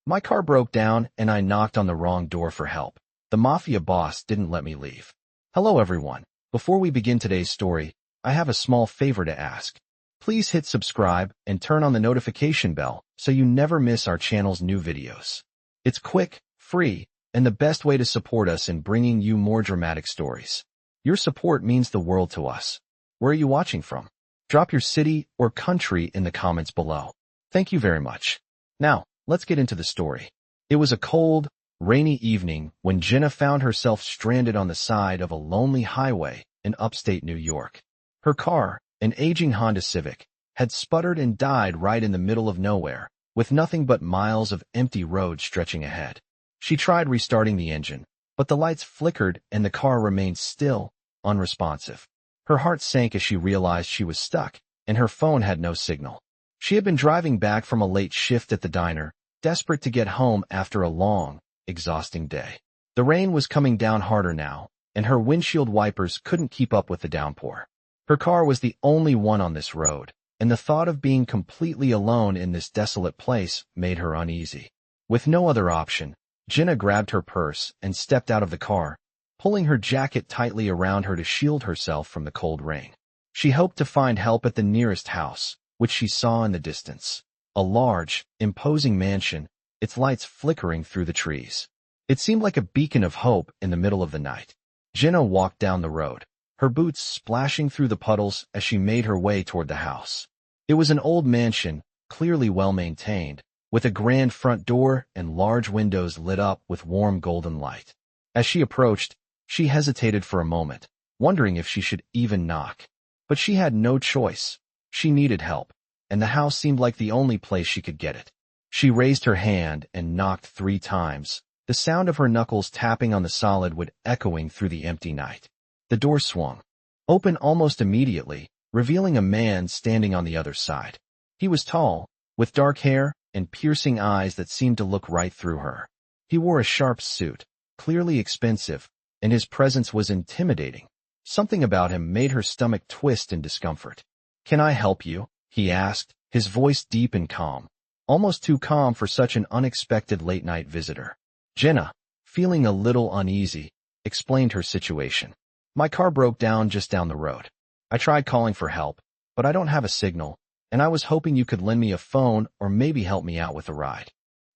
My car broke down and I knocked on the wrong door for help. The Mafia boss didn't let me leave. Hello everyone. Before we begin today's story, I have a small favor to ask. Please hit subscribe and turn on the notification bell so you never miss our channel's new videos. It's quick, free, and the best way to support us in bringing you more dramatic stories. Your support means the world to us. Where are you watching from? Drop your city or country in the comments below. Thank you very much. Now, let's get into the story. It was a cold, rainy evening when Jenna found herself stranded on the side of a lonely highway in upstate New York. Her car, an aging Honda Civic, had sputtered and died right in the middle of nowhere, with nothing but miles of empty road stretching ahead. She tried restarting the engine, but the lights flickered and the car remained still, unresponsive. Her heart sank as she realized she was stuck, and her phone had no signal. She had been driving back from a late shift at the diner, desperate to get home after a long, exhausting day. The rain was coming down harder now, and her windshield wipers couldn't keep up with the downpour. Her car was the only one on this road, and the thought of being completely alone in this desolate place made her uneasy. With no other option, Jenna grabbed her purse and stepped out of the car, pulling her jacket tightly around her to shield herself from the cold rain. She hoped to find help at the nearest house, which she saw in the distance. A large, imposing mansion, its lights flickering through the trees. It seemed like a beacon of hope in the middle of the night. Jenna walked down the road, her boots splashing through the puddles as she made her way toward the house. It was an old mansion, clearly well-maintained, with a grand front door and large windows lit up with warm golden light. As she approached, she hesitated for a moment, wondering if she should even knock. But she had no choice. She needed help, and the house seemed like the only place she could get it. She raised her hand and knocked 3 times, the sound of her knuckles tapping on the solid wood echoing through the empty night. The door swung open almost immediately, revealing a man standing on the other side. He was tall, with dark hair and piercing eyes that seemed to look right through her. He wore a sharp suit, clearly expensive, and his presence was intimidating. Something about him made her stomach twist in discomfort. "Can I help you?" he asked, his voice deep and calm, almost too calm for such an unexpected late-night visitor. Jenna, feeling a little uneasy, explained her situation. "My car broke down just down the road. I tried calling for help, but I don't have a signal, and I was hoping you could lend me a phone or maybe help me out with a ride."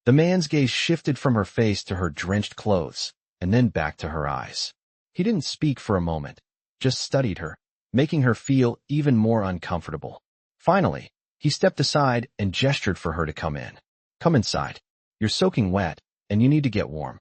The man's gaze shifted from her face to her drenched clothes, and then back to her eyes. He didn't speak for a moment, just studied her, making her feel even more uncomfortable. Finally, he stepped aside and gestured for her to come in. "Come inside. You're soaking wet, and you need to get warm."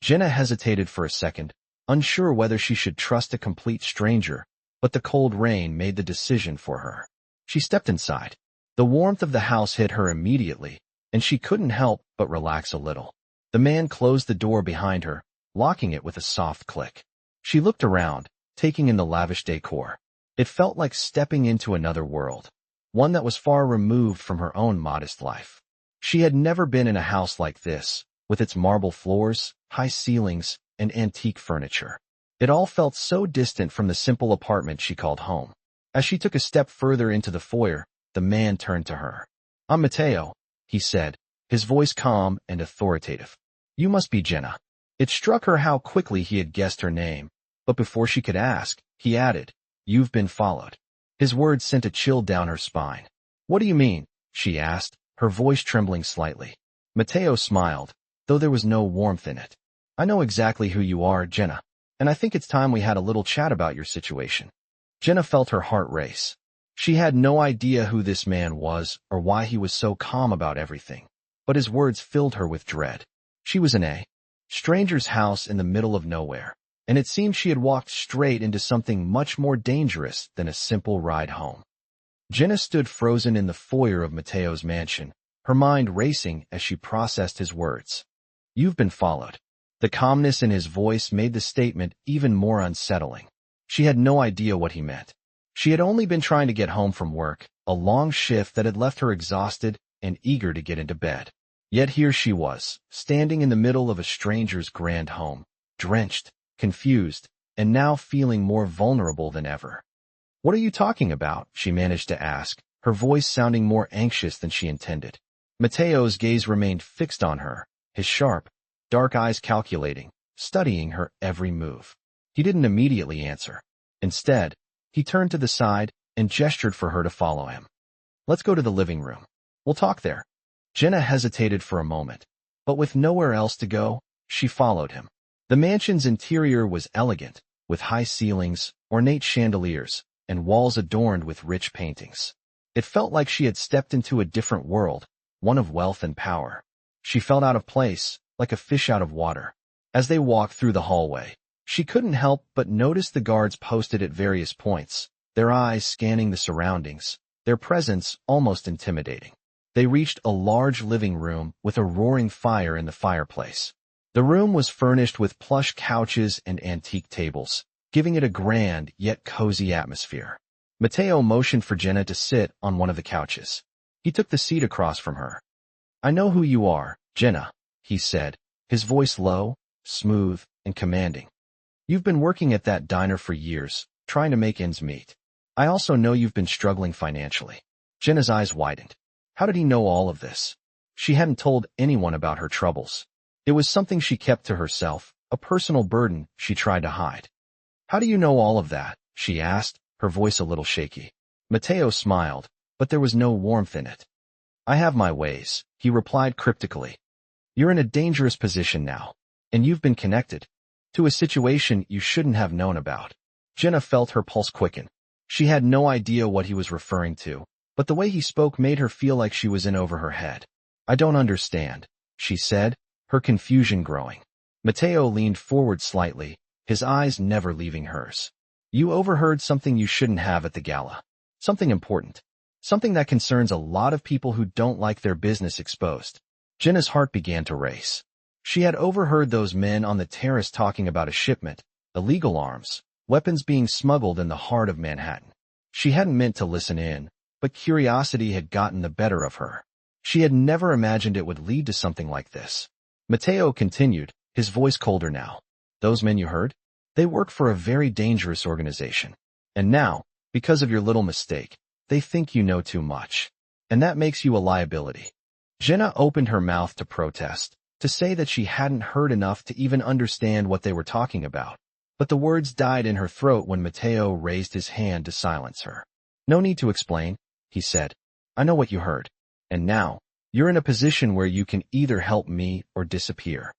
Jenna hesitated for a second, unsure whether she should trust a complete stranger, but the cold rain made the decision for her. She stepped inside. The warmth of the house hit her immediately, and she couldn't help but relax a little. The man closed the door behind her, locking it with a soft click. She looked around, taking in the lavish decor. It felt like stepping into another world, one that was far removed from her own modest life. She had never been in a house like this, with its marble floors, high ceilings, and antique furniture. It all felt so distant from the simple apartment she called home. As she took a step further into the foyer, the man turned to her. "I'm Matteo," he said, his voice calm and authoritative. "You must be Jenna." It struck her how quickly he had guessed her name, but before she could ask, he added, "You've been followed." His words sent a chill down her spine. "What do you mean?" she asked, her voice trembling slightly. Matteo smiled, though there was no warmth in it. "I know exactly who you are, Jenna, and I think it's time we had a little chat about your situation." Jenna felt her heart race. She had no idea who this man was or why he was so calm about everything, but his words filled her with dread. She was in a stranger's house in the middle of nowhere, and it seemed she had walked straight into something much more dangerous than a simple ride home. Jenna stood frozen in the foyer of Matteo's mansion, her mind racing as she processed his words. "You've been followed." The calmness in his voice made the statement even more unsettling. She had no idea what he meant. She had only been trying to get home from work, a long shift that had left her exhausted and eager to get into bed. Yet here she was, standing in the middle of a stranger's grand home, drenched, confused, and now feeling more vulnerable than ever. "What are you talking about?" she managed to ask, her voice sounding more anxious than she intended. Matteo's gaze remained fixed on her, his sharp, dark eyes calculating, studying her every move. He didn't immediately answer. Instead, he turned to the side and gestured for her to follow him. Let's go to the living room. We'll talk there. Jenna hesitated for a moment, but with nowhere else to go, she followed him. The mansion's interior was elegant, with high ceilings, ornate chandeliers, and walls adorned with rich paintings. It felt like she had stepped into a different world, one of wealth and power. She felt out of place, like a fish out of water. As they walked through the hallway, she couldn't help but notice the guards posted at various points, their eyes scanning the surroundings, their presence almost intimidating. They reached a large living room with a roaring fire in the fireplace. The room was furnished with plush couches and antique tables, giving it a grand yet cozy atmosphere. Matteo motioned for Jenna to sit on one of the couches. He took the seat across from her. I know who you are, Jenna, he said, his voice low, smooth, and commanding. You've been working at that diner for years, trying to make ends meet. I also know you've been struggling financially. Jenna's eyes widened. How did he know all of this? She hadn't told anyone about her troubles. It was something she kept to herself, a personal burden she tried to hide. How do you know all of that? She asked, her voice a little shaky. Matteo smiled, but there was no warmth in it. I have my ways, he replied cryptically. You're in a dangerous position now, and you've been connected to a situation you shouldn't have known about. Jenna felt her pulse quicken. She had no idea what he was referring to, but the way he spoke made her feel like she was in over her head. I don't understand, she said, her confusion growing. Matteo leaned forward slightly, his eyes never leaving hers. You overheard something you shouldn't have at the gala. Something important. Something that concerns a lot of people who don't like their business exposed. Jenna's heart began to race. She had overheard those men on the terrace talking about a shipment, illegal arms, weapons being smuggled in the heart of Manhattan. She hadn't meant to listen in, but curiosity had gotten the better of her. She had never imagined it would lead to something like this. Matteo continued, his voice colder now. Those men you heard? They work for a very dangerous organization. And now, because of your little mistake, they think you know too much. And that makes you a liability. Jenna opened her mouth to protest, to say that she hadn't heard enough to even understand what they were talking about. But the words died in her throat when Matteo raised his hand to silence her. No need to explain, he said. I know what you heard. And now, you're in a position where you can either help me or disappear.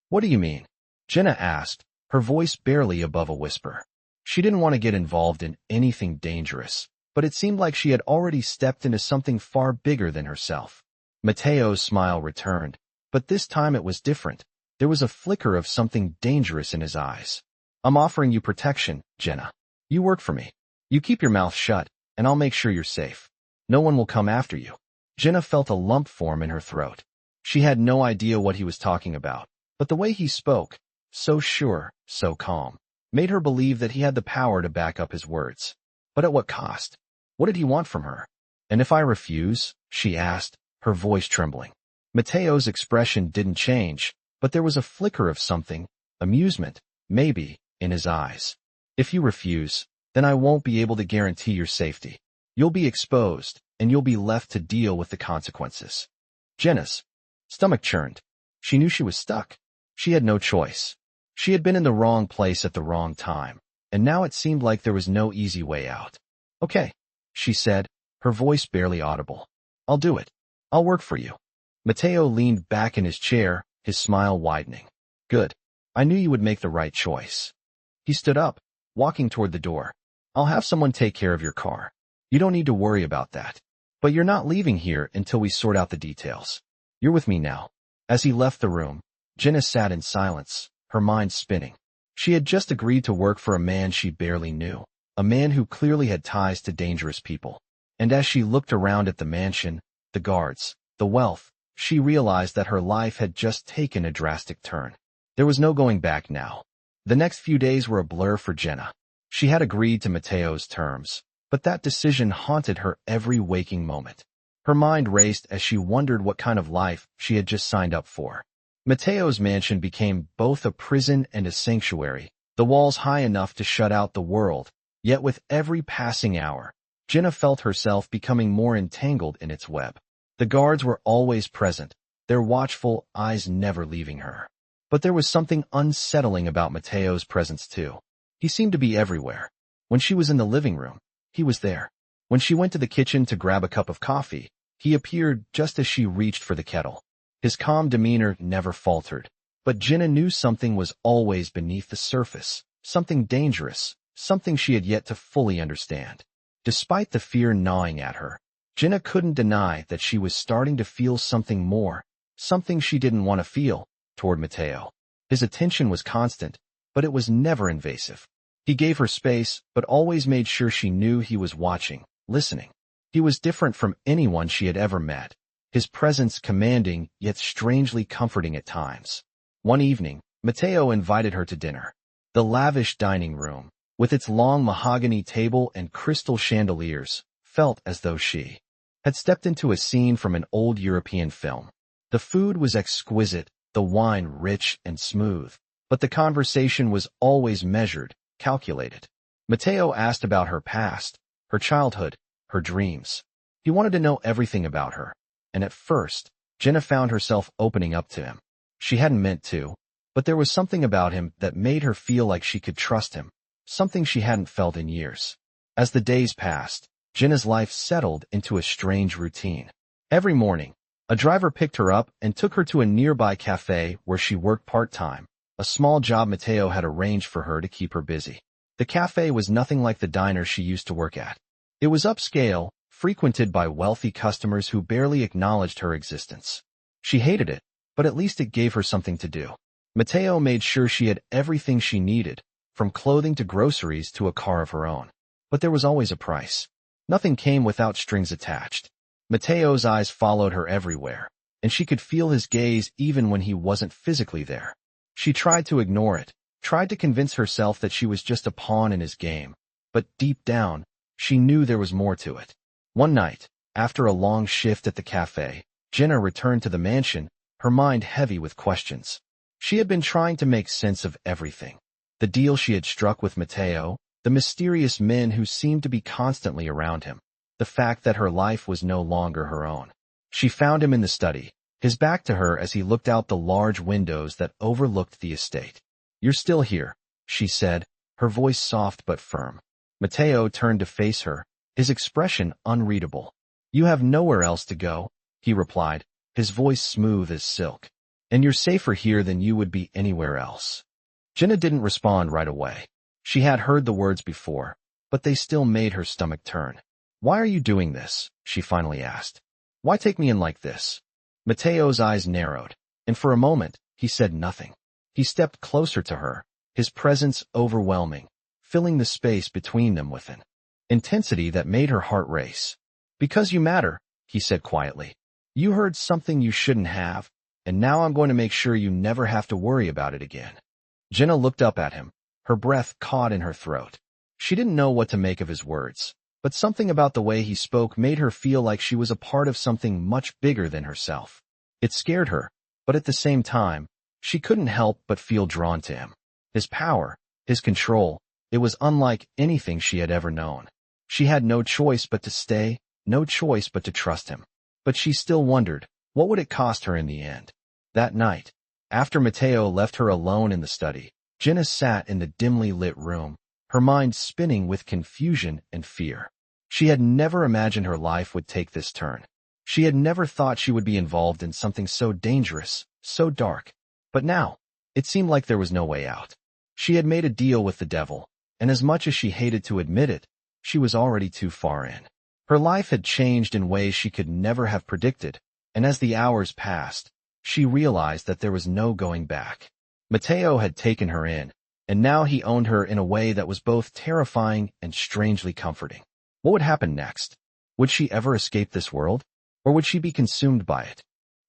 What do you mean? Jenna asked, her voice barely above a whisper. She didn't want to get involved in anything dangerous, but it seemed like she had already stepped into something far bigger than herself. Matteo's smile returned, but this time it was different. There was a flicker of something dangerous in his eyes. I'm offering you protection, Jenna. You work for me. You keep your mouth shut, and I'll make sure you're safe. No one will come after you. Jenna felt a lump form in her throat. She had no idea what he was talking about, but the way he spoke, so sure, so calm, made her believe that he had the power to back up his words. But at what cost? What did he want from her? And if I refuse? She asked, her voice trembling. Matteo's expression didn't change, but there was a flicker of something, amusement, maybe, in his eyes. If you refuse, then I won't be able to guarantee your safety. You'll be exposed, and you'll be left to deal with the consequences. Jenna's stomach churned. She knew she was stuck. She had no choice. She had been in the wrong place at the wrong time, and now it seemed like there was no easy way out. Okay, she said, her voice barely audible. I'll do it. I'll work for you. Matteo leaned back in his chair, his smile widening. Good. I knew you would make the right choice. He stood up, walking toward the door. I'll have someone take care of your car. You don't need to worry about that. But you're not leaving here until we sort out the details. You're with me now. As he left the room, Jenna sat in silence, her mind spinning. She had just agreed to work for a man she barely knew, a man who clearly had ties to dangerous people. And as she looked around at the mansion, the guards, the wealth, she realized that her life had just taken a drastic turn. There was no going back now. The next few days were a blur for Jenna. She had agreed to Matteo's terms, but that decision haunted her every waking moment. Her mind raced as she wondered what kind of life she had just signed up for. Matteo's mansion became both a prison and a sanctuary, the walls high enough to shut out the world, yet with every passing hour, Jenna felt herself becoming more entangled in its web. The guards were always present, their watchful eyes never leaving her. But there was something unsettling about Matteo's presence too. He seemed to be everywhere. When she was in the living room, he was there. When she went to the kitchen to grab a cup of coffee, he appeared just as she reached for the kettle. His calm demeanor never faltered. But Jenna knew something was always beneath the surface, something dangerous, something she had yet to fully understand. Despite the fear gnawing at her, Jenna couldn't deny that she was starting to feel something more, something she didn't want to feel, toward Matteo. His attention was constant, but it was never invasive. He gave her space, but always made sure she knew he was watching, listening. He was different from anyone she had ever met, his presence commanding yet strangely comforting at times. One evening, Matteo invited her to dinner. The lavish dining room, with its long mahogany table and crystal chandeliers, felt as though she had stepped into a scene from an old European film. The food was exquisite, the wine rich and smooth, but the conversation was always measured, calculated. Matteo asked about her past, her childhood, her dreams. He wanted to know everything about her, and at first, Jenna found herself opening up to him. She hadn't meant to, but there was something about him that made her feel like she could trust him, something she hadn't felt in years. As the days passed, Jenna's life settled into a strange routine. Every morning, a driver picked her up and took her to a nearby cafe where she worked part-time, a small job Matteo had arranged for her to keep her busy. The cafe was nothing like the diner she used to work at. It was upscale, frequented by wealthy customers who barely acknowledged her existence. She hated it, but at least it gave her something to do. Matteo made sure she had everything she needed, from clothing to groceries to a car of her own. But there was always a price. Nothing came without strings attached. Matteo's eyes followed her everywhere, and she could feel his gaze even when he wasn't physically there. She tried to ignore it, tried to convince herself that she was just a pawn in his game, but deep down, she knew there was more to it. One night, after a long shift at the cafe, Jenna returned to the mansion, her mind heavy with questions. She had been trying to make sense of everything. The deal she had struck with Matteo, the mysterious men who seemed to be constantly around him, the fact that her life was no longer her own. She found him in the study, his back to her as he looked out the large windows that overlooked the estate. "You're still here," she said, her voice soft but firm. Matteo turned to face her, his expression unreadable. "You have nowhere else to go," he replied, his voice smooth as silk. "And you're safer here than you would be anywhere else." Jenna didn't respond right away. She had heard the words before, but they still made her stomach turn. "Why are you doing this?" she finally asked. "Why take me in like this?" Matteo's eyes narrowed, and for a moment, he said nothing. He stepped closer to her, his presence overwhelming, filling the space between them with an intensity that made her heart race. "Because you matter," he said quietly. "You heard something you shouldn't have, and now I'm going to make sure you never have to worry about it again." Jenna looked up at him, her breath caught in her throat. She didn't know what to make of his words, but something about the way he spoke made her feel like she was a part of something much bigger than herself. It scared her, but at the same time, she couldn't help but feel drawn to him. His power, his control, it was unlike anything she had ever known. She had no choice but to stay, no choice but to trust him. But she still wondered, what would it cost her in the end? That night, after Matteo left her alone in the study, Jenna sat in the dimly lit room, her mind spinning with confusion and fear. She had never imagined her life would take this turn. She had never thought she would be involved in something so dangerous, so dark. But now, it seemed like there was no way out. She had made a deal with the devil, and as much as she hated to admit it, she was already too far in. Her life had changed in ways she could never have predicted, and as the hours passed, she realized that there was no going back. Matteo had taken her in, and now he owned her in a way that was both terrifying and strangely comforting. What would happen next? Would she ever escape this world? Or would she be consumed by it?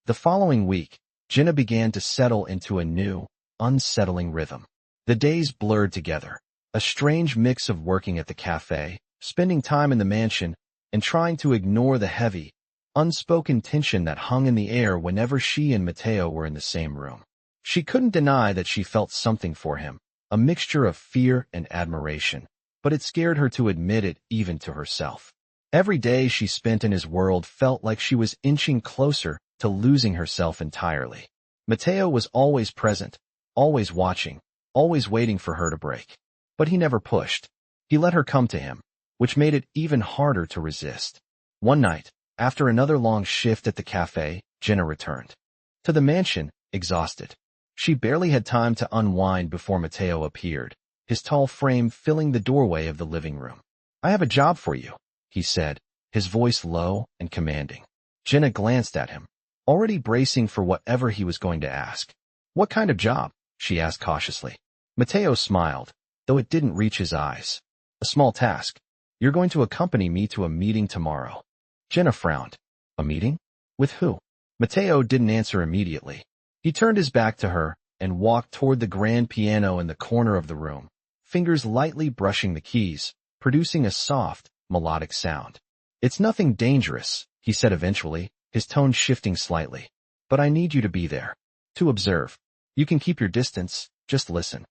The following week, Jenna began to settle into a new, unsettling rhythm. The days blurred together, a strange mix of working at the cafe, spending time in the mansion, and trying to ignore the heavy, unspoken tension that hung in the air whenever she and Matteo were in the same room. She couldn't deny that she felt something for him, a mixture of fear and admiration, but it scared her to admit it even to herself. Every day she spent in his world felt like she was inching closer to losing herself entirely. Matteo was always present, always watching, always waiting for her to break. But he never pushed. He let her come to him, which made it even harder to resist. One night, after another long shift at the cafe, Jenna returned to the mansion, exhausted. She barely had time to unwind before Matteo appeared, his tall frame filling the doorway of the living room. "I have a job for you," he said, his voice low and commanding. Jenna glanced at him, already bracing for whatever he was going to ask. "What kind of job?" she asked cautiously. Matteo smiled, though it didn't reach his eyes. "A small task. You're going to accompany me to a meeting tomorrow." Jenna frowned. "A meeting? With who?" Matteo didn't answer immediately. He turned his back to her and walked toward the grand piano in the corner of the room, fingers lightly brushing the keys, producing a soft, melodic sound. "It's nothing dangerous," he said eventually, his tone shifting slightly. "But I need you to be there. To observe. You can keep your distance, just listen."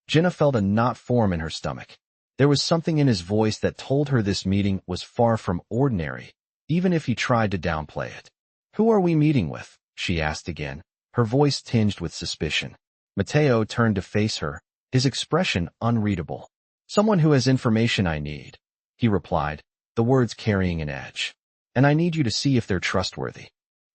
Jenna felt a knot form in her stomach. There was something in his voice that told her this meeting was far from ordinary, even if he tried to downplay it. "Who are we meeting with?" she asked again, her voice tinged with suspicion. Matteo turned to face her, his expression unreadable. "Someone who has information I need," he replied, the words carrying an edge. "And I need you to see if they're trustworthy."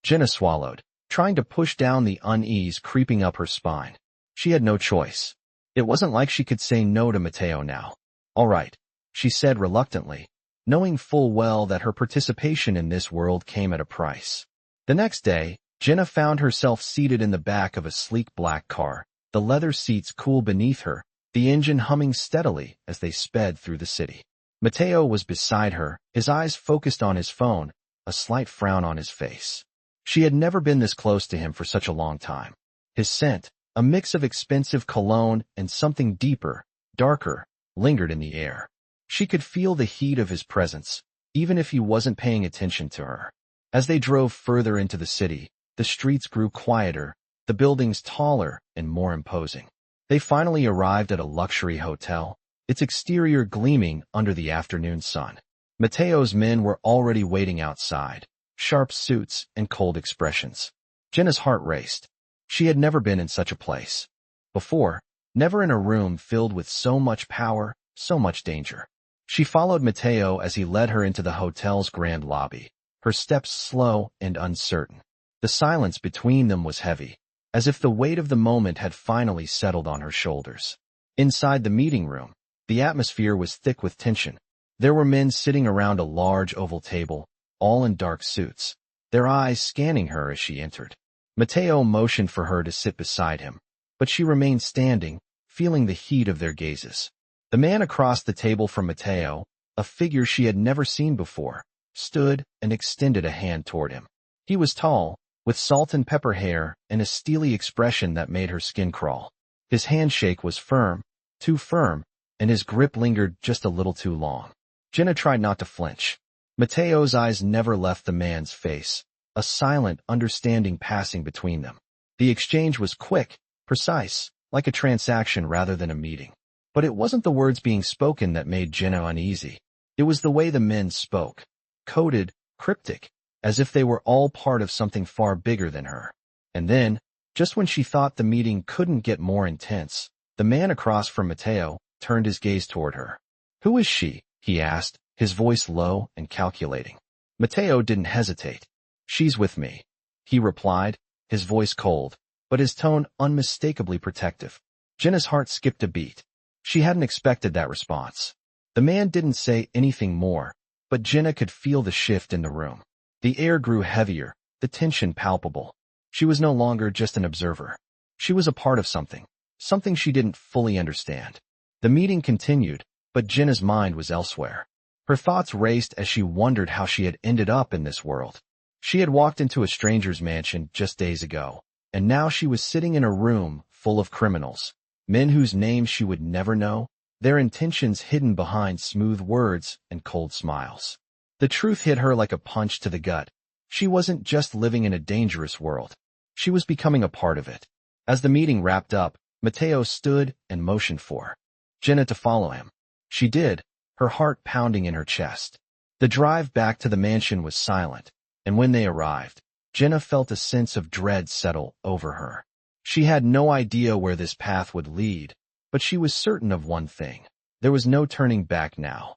Jenna swallowed, trying to push down the unease creeping up her spine. She had no choice. It wasn't like she could say no to Matteo now. "All right," she said reluctantly, knowing full well that her participation in this world came at a price. The next day, Jenna found herself seated in the back of a sleek black car, the leather seats cool beneath her, the engine humming steadily as they sped through the city. Matteo was beside her, his eyes focused on his phone, a slight frown on his face. She had never been this close to him for such a long time. His scent, a mix of expensive cologne and something deeper, darker, lingered in the air. She could feel the heat of his presence, even if he wasn't paying attention to her. As they drove further into the city, the streets grew quieter, the buildings taller and more imposing. They finally arrived at a luxury hotel, its exterior gleaming under the afternoon sun. Matteo's men were already waiting outside, sharp suits and cold expressions. Jenna's heart raced. She had never been in such a place before, never in a room filled with so much power, so much danger. She followed Matteo as he led her into the hotel's grand lobby, her steps slow and uncertain. The silence between them was heavy, as if the weight of the moment had finally settled on her shoulders. Inside the meeting room, the atmosphere was thick with tension. There were men sitting around a large oval table, all in dark suits, their eyes scanning her as she entered. Matteo motioned for her to sit beside him, but she remained standing, feeling the heat of their gazes. The man across the table from Matteo, a figure she had never seen before, stood and extended a hand toward him. He was tall, with salt and pepper hair and a steely expression that made her skin crawl. His handshake was firm, too firm, and his grip lingered just a little too long. Jenna tried not to flinch. Matteo's eyes never left the man's face, a silent understanding passing between them. The exchange was quick, precise, like a transaction rather than a meeting. But it wasn't the words being spoken that made Jenna uneasy. It was the way the men spoke, coded, cryptic, as if they were all part of something far bigger than her. And then, just when she thought the meeting couldn't get more intense, the man across from Matteo turned his gaze toward her. "Who is she?" he asked, his voice low and calculating. Matteo didn't hesitate. "She's with me," he replied, his voice cold, but his tone unmistakably protective. Jenna's heart skipped a beat. She hadn't expected that response. The man didn't say anything more, but Jenna could feel the shift in the room. The air grew heavier, the tension palpable. She was no longer just an observer. She was a part of something, something she didn't fully understand. The meeting continued, but Jenna's mind was elsewhere. Her thoughts raced as she wondered how she had ended up in this world. She had walked into a stranger's mansion just days ago, and now she was sitting in a room full of criminals, men whose names she would never know, their intentions hidden behind smooth words and cold smiles. The truth hit her like a punch to the gut. She wasn't just living in a dangerous world. She was becoming a part of it. As the meeting wrapped up, Matteo stood and motioned for Jenna to follow him. She did, her heart pounding in her chest. The drive back to the mansion was silent, and when they arrived, Jenna felt a sense of dread settle over her. She had no idea where this path would lead, but she was certain of one thing. There was no turning back now.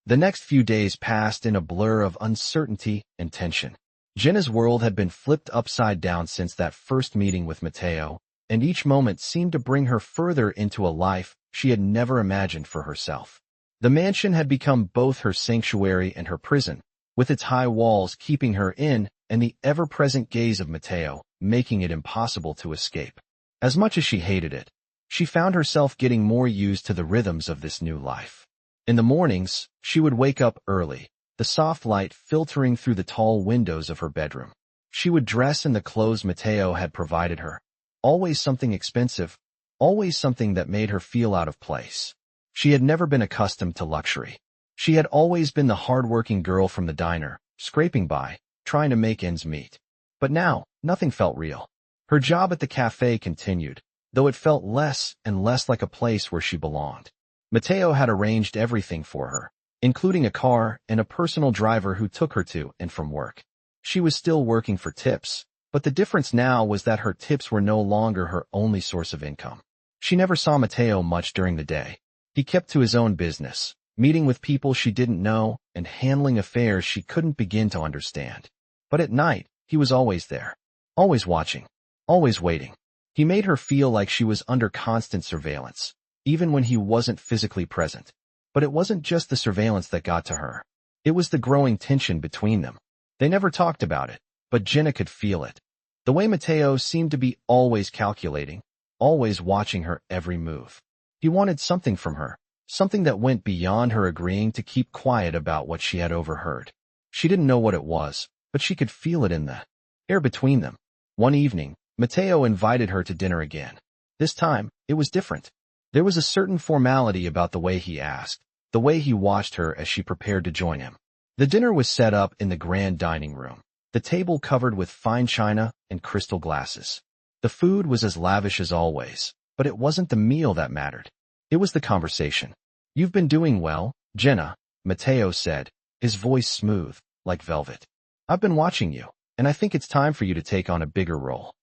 The next few days passed in a blur of uncertainty and tension. Jenna's world had been flipped upside down since that first meeting with Matteo, and each moment seemed to bring her further into a life she had never imagined for herself. The mansion had become both her sanctuary and her prison, with its high walls keeping her in and the ever-present gaze of Matteo, making it impossible to escape. As much as she hated it, she found herself getting more used to the rhythms of this new life. In the mornings, she would wake up early, the soft light filtering through the tall windows of her bedroom. She would dress in the clothes Matteo had provided her. Always something expensive, always something that made her feel out of place. She had never been accustomed to luxury. She had always been the hard-working girl from the diner, scraping by, trying to make ends meet. But now, nothing felt real. Her job at the cafe continued, though it felt less and less like a place where she belonged. Matteo had arranged everything for her, including a car and a personal driver who took her to and from work. She was still working for tips, but the difference now was that her tips were no longer her only source of income. She never saw Matteo much during the day. He kept to his own business, meeting with people she didn't know and handling affairs she couldn't begin to understand. But at night, he was always there, always watching, always waiting. He made her feel like she was under constant surveillance, even when he wasn't physically present. But it wasn't just the surveillance that got to her. It was the growing tension between them. They never talked about it, but Jenna could feel it. The way Matteo seemed to be always calculating, always watching her every move. He wanted something from her, something that went beyond her agreeing to keep quiet about what she had overheard. She didn't know what it was, but she could feel it in the air between them. One evening, Matteo invited her to dinner again. This time, it was different. There was a certain formality about the way he asked, the way he watched her as she prepared to join him. The dinner was set up in the grand dining room, the table covered with fine china and crystal glasses. The food was as lavish as always, but it wasn't the meal that mattered. It was the conversation. "You've been doing well, Jenna," Matteo said, his voice smooth, like velvet. "I've been watching you, and I think it's time for you to take on a bigger role."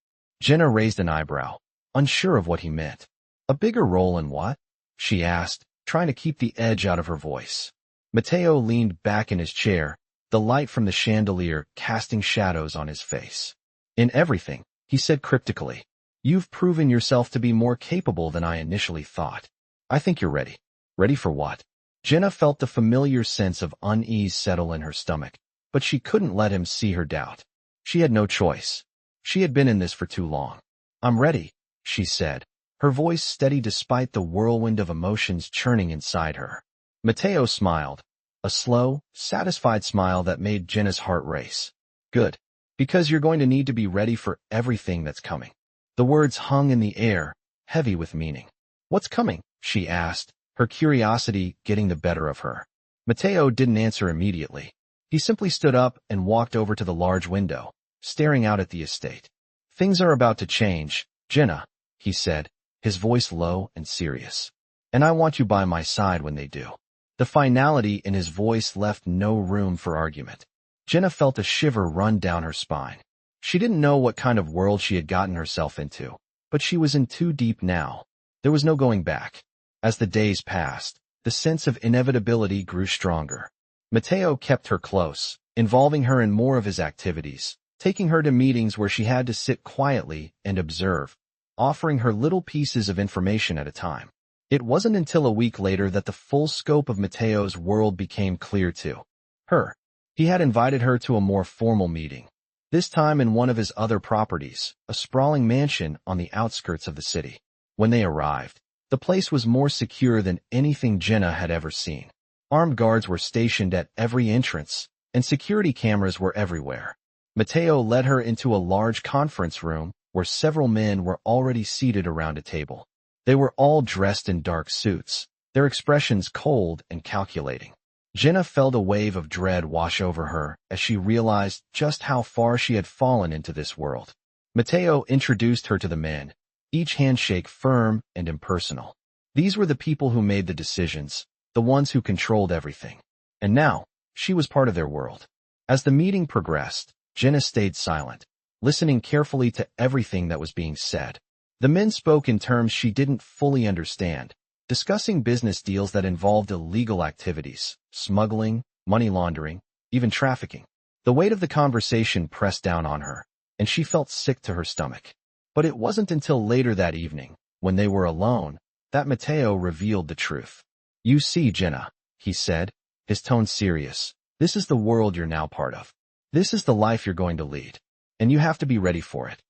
Jenna raised an eyebrow, unsure of what he meant. "A bigger role in what?" she asked, trying to keep the edge out of her voice. Matteo leaned back in his chair, the light from the chandelier casting shadows on his face. "In everything," he said cryptically. "You've proven yourself to be more capable than I initially thought. I think you're ready." Ready for what? Jenna felt the familiar sense of unease settle in her stomach, but she couldn't let him see her doubt. She had no choice. She had been in this for too long. "I'm ready," she said, her voice steady despite the whirlwind of emotions churning inside her. Matteo smiled, a slow, satisfied smile that made Jenna's heart race. "Good. Because you're going to need to be ready for everything that's coming." The words hung in the air, heavy with meaning. "What's coming?" she asked, her curiosity getting the better of her. Matteo didn't answer immediately. He simply stood up and walked over to the large window, staring out at the estate. "Things are about to change, Jenna," he said, his voice low and serious. "And I want you by my side when they do." The finality in his voice left no room for argument. Jenna felt a shiver run down her spine. She didn't know what kind of world she had gotten herself into, but she was in too deep now. There was no going back. As the days passed, the sense of inevitability grew stronger. Matteo kept her close, involving her in more of his activities, taking her to meetings where she had to sit quietly and observe, offering her little pieces of information at a time. It wasn't until a week later that the full scope of Matteo's world became clear to her. He had invited her to a more formal meeting, this time in one of his other properties, a sprawling mansion on the outskirts of the city. When they arrived, the place was more secure than anything Jenna had ever seen. Armed guards were stationed at every entrance, and security cameras were everywhere. Matteo led her into a large conference room where several men were already seated around a table. They were all dressed in dark suits, their expressions cold and calculating. Jenna felt a wave of dread wash over her as she realized just how far she had fallen into this world. Matteo introduced her to the men, each handshake firm and impersonal. These were the people who made the decisions, the ones who controlled everything. "And now," She was part of their world. As the meeting progressed, Jenna stayed silent, listening carefully to everything that was being said. The men spoke in terms she didn't fully understand, discussing business deals that involved illegal activities, smuggling, money laundering, even trafficking. The weight of the conversation pressed down on her, and she felt sick to her stomach. But it wasn't until later that evening, when they were alone, that Matteo revealed the truth. "You see, Jenna," he said, his tone serious, "this is the world you're now part of. This is the life you're going to lead, and you have to be ready for it."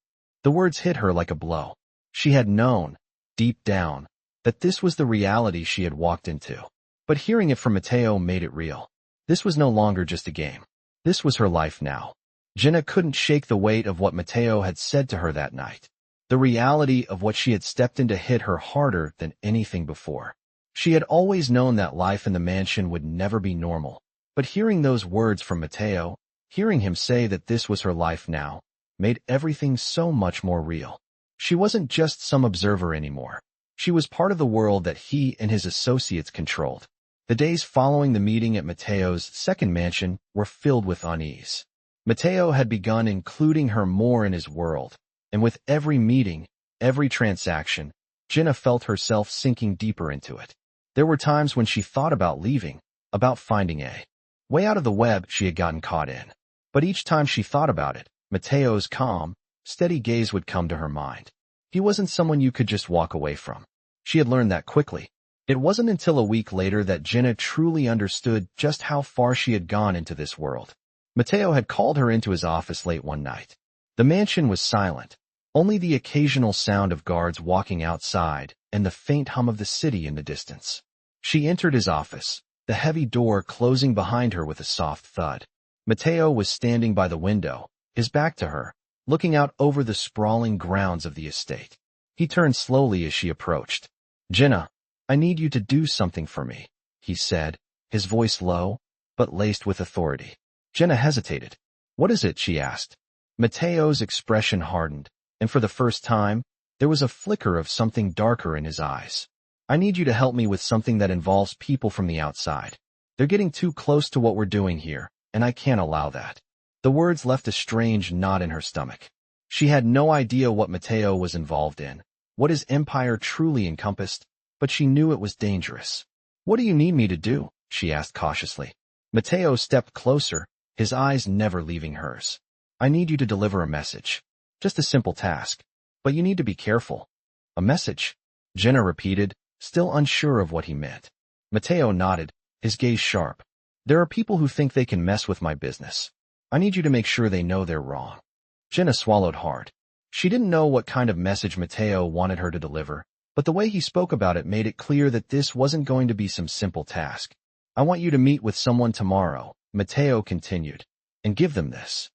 The words hit her like a blow. She had known, deep down, that this was the reality she had walked into. But hearing it from Matteo made it real. This was no longer just a game. This was her life now. Jenna couldn't shake the weight of what Matteo had said to her that night. The reality of what she had stepped into hit her harder than anything before. She had always known that life in the mansion would never be normal. But hearing those words from Matteo, hearing him say that this was her life now, made everything so much more real. She wasn't just some observer anymore. She was part of the world that he and his associates controlled. The days following the meeting at Matteo's second mansion were filled with unease. Matteo had begun including her more in his world, and with every meeting, every transaction, Jenna felt herself sinking deeper into it. There were times when she thought about leaving, about finding a way out of the web she had gotten caught in. But each time she thought about it, Matteo's calm, steady gaze would come to her mind. He wasn't someone you could just walk away from. She had learned that quickly. It wasn't until a week later that Jenna truly understood just how far she had gone into this world. Matteo had called her into his office late one night. The mansion was silent, only the occasional sound of guards walking outside and the faint hum of the city in the distance. She entered his office, the heavy door closing behind her with a soft thud. Matteo was standing by the window, his back to her, looking out over the sprawling grounds of the estate. He turned slowly as she approached. "Jenna, I need you to do something for me," he said, his voice low, but laced with authority. Jenna hesitated. "What is it?" she asked. Matteo's expression hardened, and for the first time, there was a flicker of something darker in his eyes. "I need you to help me with something that involves people from the outside. They're getting too close to what we're doing here, and I can't allow that." The words left a strange knot in her stomach. She had no idea what Matteo was involved in, what his empire truly encompassed, but she knew it was dangerous. "What do you need me to do?" she asked cautiously. Matteo stepped closer, his eyes never leaving hers. "I need you to deliver a message. Just a simple task. But you need to be careful." "A message?" Jenna repeated, still unsure of what he meant. Matteo nodded, his gaze sharp. "There are people who think they can mess with my business. I need you to make sure they know they're wrong." Jenna swallowed hard. She didn't know what kind of message Matteo wanted her to deliver, but the way he spoke about it made it clear that this wasn't going to be some simple task. "I want you to meet with someone tomorrow," Matteo continued, "and give them this."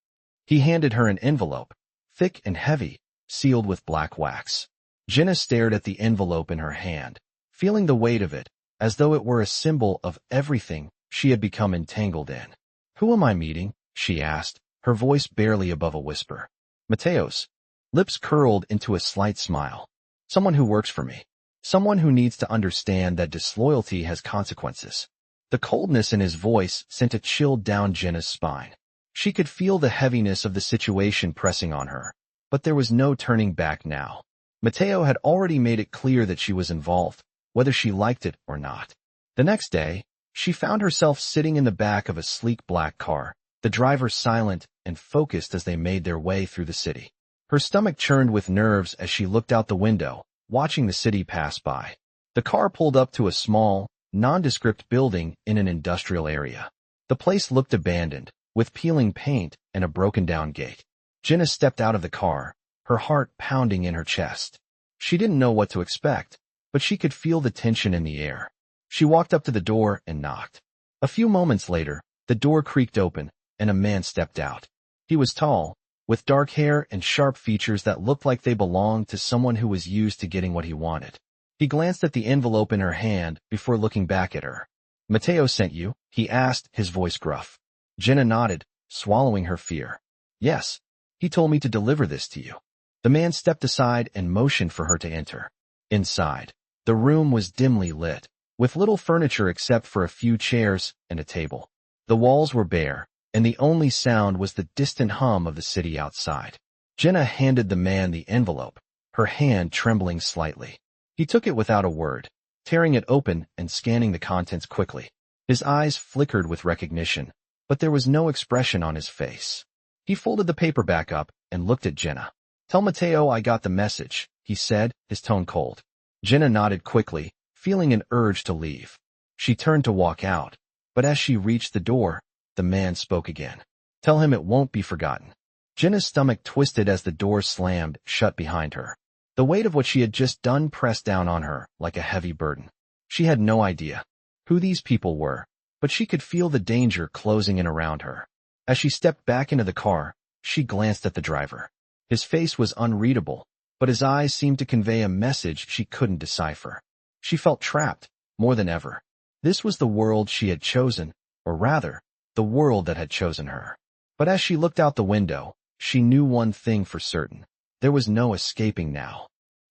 He handed her an envelope, thick and heavy, sealed with black wax. Jenna stared at the envelope in her hand, feeling the weight of it, as though it were a symbol of everything she had become entangled in. "Who am I meeting?" she asked, her voice barely above a whisper. "Matteo's." Lips curled into a slight smile. "Someone who works for me. Someone who needs to understand that disloyalty has consequences." The coldness in his voice sent a chill down Jenna's spine. She could feel the heaviness of the situation pressing on her, but there was no turning back now. Matteo had already made it clear that she was involved, whether she liked it or not. The next day, she found herself sitting in the back of a sleek black car, the driver silent and focused as they made their way through the city. Her stomach churned with nerves as she looked out the window, watching the city pass by. The car pulled up to a small, nondescript building in an industrial area. The place looked abandoned, with peeling paint and a broken-down gate. Jenna stepped out of the car, her heart pounding in her chest. She didn't know what to expect, but she could feel the tension in the air. She walked up to the door and knocked. A few moments later, the door creaked open, and a man stepped out. He was tall, with dark hair and sharp features that looked like they belonged to someone who was used to getting what he wanted. He glanced at the envelope in her hand before looking back at her. "Matteo sent you?" he asked, his voice gruff. Jenna nodded, swallowing her fear. "Yes. He told me to deliver this to you." The man stepped aside and motioned for her to enter. Inside, the room was dimly lit, with little furniture except for a few chairs and a table. The walls were bare, and the only sound was the distant hum of the city outside. Jenna handed the man the envelope, her hand trembling slightly. He took it without a word, tearing it open and scanning the contents quickly. His eyes flickered with recognition, but there was no expression on his face. He folded the paper back up and looked at Jenna. "Tell Matteo I got the message," he said, his tone cold. Jenna nodded quickly, feeling an urge to leave. She turned to walk out, but as she reached the door, the man spoke again. "Tell him it won't be forgotten." Jenna's stomach twisted as the door slammed shut behind her. The weight of what she had just done pressed down on her like a heavy burden. She had no idea who these people were, but she could feel the danger closing in around her. As she stepped back into the car, she glanced at the driver. His face was unreadable, but his eyes seemed to convey a message she couldn't decipher. She felt trapped, more than ever. This was the world she had chosen, or rather, the world that had chosen her. But as she looked out the window, she knew one thing for certain. There was no escaping now.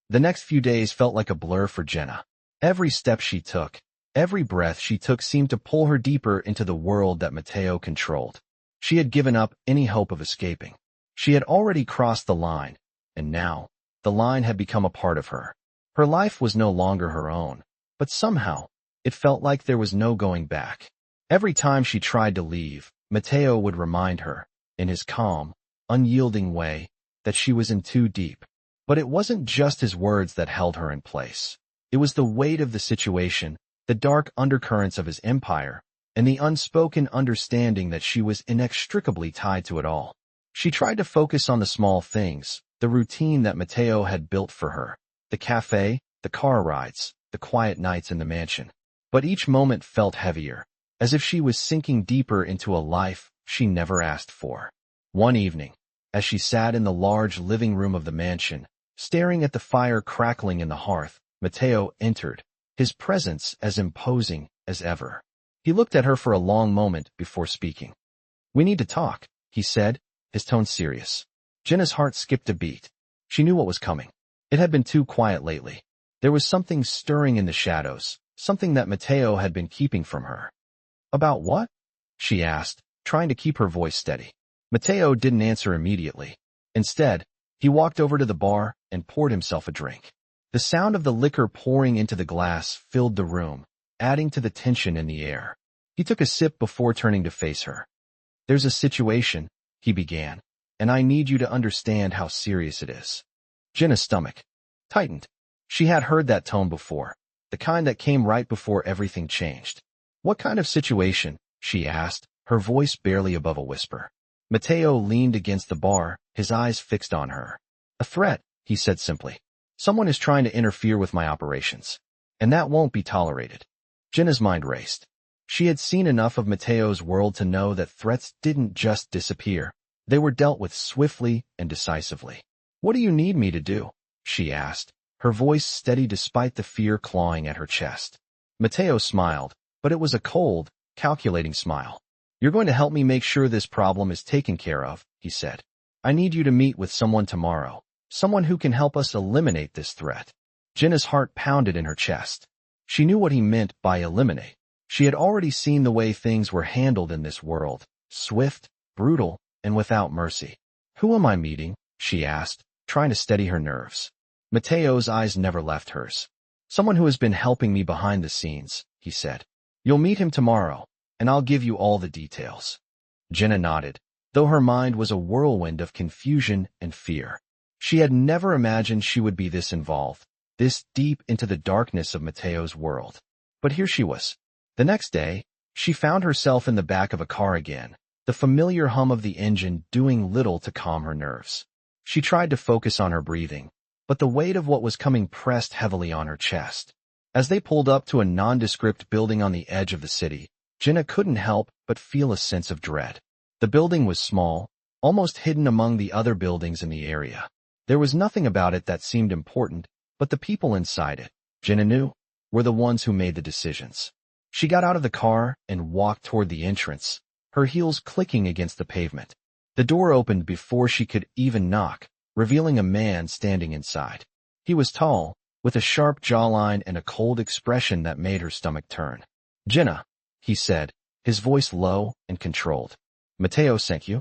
The next few days felt like a blur for Jenna. Every step she took, every breath she took seemed to pull her deeper into the world that Matteo controlled. She had given up any hope of escaping. She had already crossed the line, and now, the line had become a part of her. Her life was no longer her own, but somehow, it felt like there was no going back. Every time she tried to leave, Matteo would remind her, in his calm, unyielding way, that she was in too deep. But it wasn't just his words that held her in place. It was the weight of the situation, the dark undercurrents of his empire, and the unspoken understanding that she was inextricably tied to it all. She tried to focus on the small things, the routine that Matteo had built for her, the cafe, the car rides, the quiet nights in the mansion. But each moment felt heavier, as if she was sinking deeper into a life she never asked for. One evening, as she sat in the large living room of the mansion, staring at the fire crackling in the hearth, Matteo entered, his presence as imposing as ever. He looked at her for a long moment before speaking. "We need to talk," he said, his tone serious. Jenna's heart skipped a beat. She knew what was coming. It had been too quiet lately. There was something stirring in the shadows, something that Matteo had been keeping from her. "About what?" she asked, trying to keep her voice steady. Matteo didn't answer immediately. Instead, he walked over to the bar and poured himself a drink. The sound of the liquor pouring into the glass filled the room, adding to the tension in the air. He took a sip before turning to face her. "There's a situation," he began, "and I need you to understand how serious it is." Jenna's stomach tightened. She had heard that tone before, the kind that came right before everything changed. "What kind of situation?" she asked, her voice barely above a whisper. Matteo leaned against the bar, his eyes fixed on her. "A threat," he said simply. "Someone is trying to interfere with my operations, and that won't be tolerated." Jenna's mind raced. She had seen enough of Matteo's world to know that threats didn't just disappear. They were dealt with swiftly and decisively. "What do you need me to do?" she asked, her voice steady despite the fear clawing at her chest. Matteo smiled, but it was a cold, calculating smile. "You're going to help me make sure this problem is taken care of," he said. "I need you to meet with someone tomorrow, someone who can help us eliminate this threat." Jenna's heart pounded in her chest. She knew what he meant by eliminate. She had already seen the way things were handled in this world, swift, brutal, and without mercy. "Who am I meeting?" she asked, trying to steady her nerves. Matteo's eyes never left hers. "Someone who has been helping me behind the scenes," he said. "You'll meet him tomorrow, and I'll give you all the details." Jenna nodded, though her mind was a whirlwind of confusion and fear. She had never imagined she would be this involved, this deep into the darkness of Matteo's world. But here she was. The next day, she found herself in the back of a car again, the familiar hum of the engine doing little to calm her nerves. She tried to focus on her breathing, but the weight of what was coming pressed heavily on her chest. As they pulled up to a nondescript building on the edge of the city, Jenna couldn't help but feel a sense of dread. The building was small, almost hidden among the other buildings in the area. There was nothing about it that seemed important, but the people inside it, Jenna knew, were the ones who made the decisions. She got out of the car and walked toward the entrance, her heels clicking against the pavement. The door opened before she could even knock, revealing a man standing inside. He was tall, with a sharp jawline and a cold expression that made her stomach turn. "Jenna," he said, his voice low and controlled. Matteo sent you?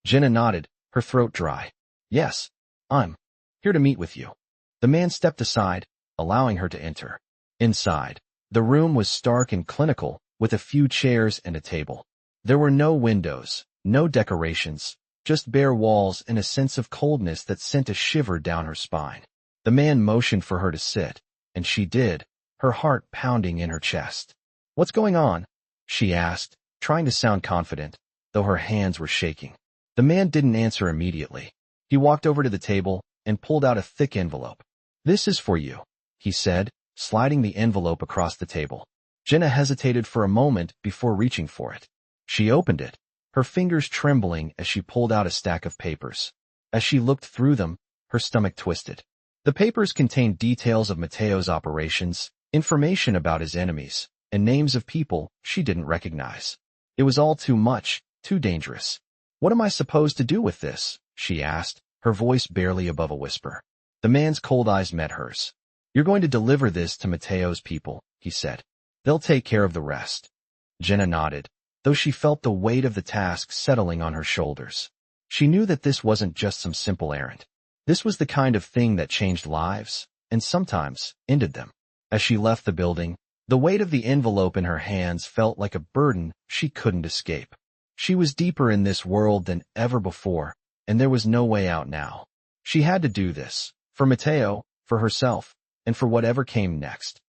Jenna nodded, her throat dry. Yes, I'm here to meet with you. The man stepped aside, allowing her to enter. Inside, the room was stark and clinical, with a few chairs and a table. There were no windows, no decorations, just bare walls and a sense of coldness that sent a shiver down her spine. The man motioned for her to sit, and she did, her heart pounding in her chest. What's going on? She asked, trying to sound confident, though her hands were shaking. The man didn't answer immediately. He walked over to the table and pulled out a thick envelope. This is for you, he said, sliding the envelope across the table. Jenna hesitated for a moment before reaching for it. She opened it, her fingers trembling as she pulled out a stack of papers. As she looked through them, her stomach twisted. The papers contained details of Matteo's operations, information about his enemies, and names of people she didn't recognize. It was all too much, too dangerous. What am I supposed to do with this? She asked, her voice barely above a whisper. The man's cold eyes met hers. You're going to deliver this to Matteo's people, he said. They'll take care of the rest. Jenna nodded, though she felt the weight of the task settling on her shoulders. She knew that this wasn't just some simple errand. This was the kind of thing that changed lives, and sometimes ended them. As she left the building, the weight of the envelope in her hands felt like a burden she couldn't escape. She was deeper in this world than ever before, and there was no way out now. She had to do this, for Matteo, for herself, and for whatever came next.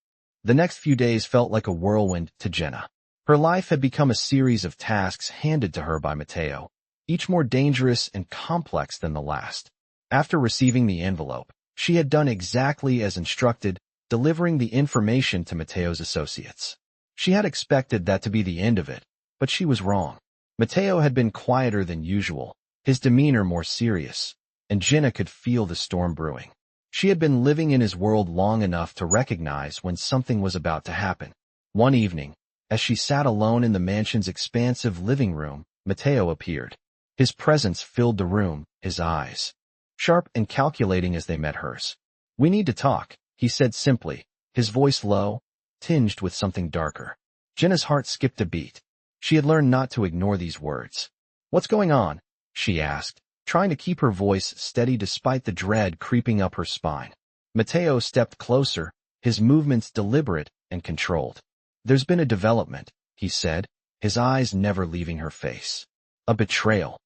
The next few days felt like a whirlwind to Jenna. Her life had become a series of tasks handed to her by Matteo, each more dangerous and complex than the last. After receiving the envelope, she had done exactly as instructed, delivering the information to Matteo's associates. She had expected that to be the end of it, but she was wrong. Matteo had been quieter than usual, his demeanor more serious, and Jenna could feel the storm brewing. She had been living in his world long enough to recognize when something was about to happen. One evening, as she sat alone in the mansion's expansive living room, Matteo appeared. His presence filled the room, his eyes sharp and calculating as they met hers. We need to talk, he said simply, his voice low, tinged with something darker. Jenna's heart skipped a beat. She had learned not to ignore these words. What's going on? She asked, trying to keep her voice steady despite the dread creeping up her spine. Matteo stepped closer, his movements deliberate and controlled. There's been a development, he said, his eyes never leaving her face. A betrayal.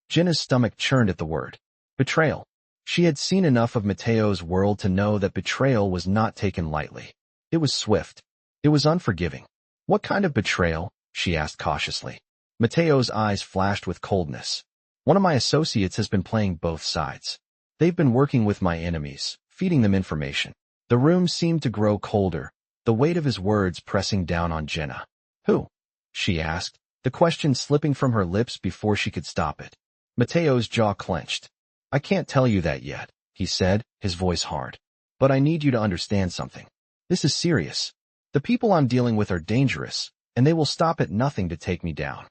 Jenna's stomach churned at the word. Betrayal. She had seen enough of Matteo's world to know that betrayal was not taken lightly. It was swift. It was unforgiving. What kind of betrayal? She asked cautiously. Matteo's eyes flashed with coldness. One of my associates has been playing both sides. They've been working with my enemies, feeding them information. The room seemed to grow colder, the weight of his words pressing down on Jenna. Who? She asked, the question slipping from her lips before she could stop it. Matteo's jaw clenched. I can't tell you that yet, he said, his voice hard. But I need you to understand something. This is serious. The people I'm dealing with are dangerous, and they will stop at nothing to take me down.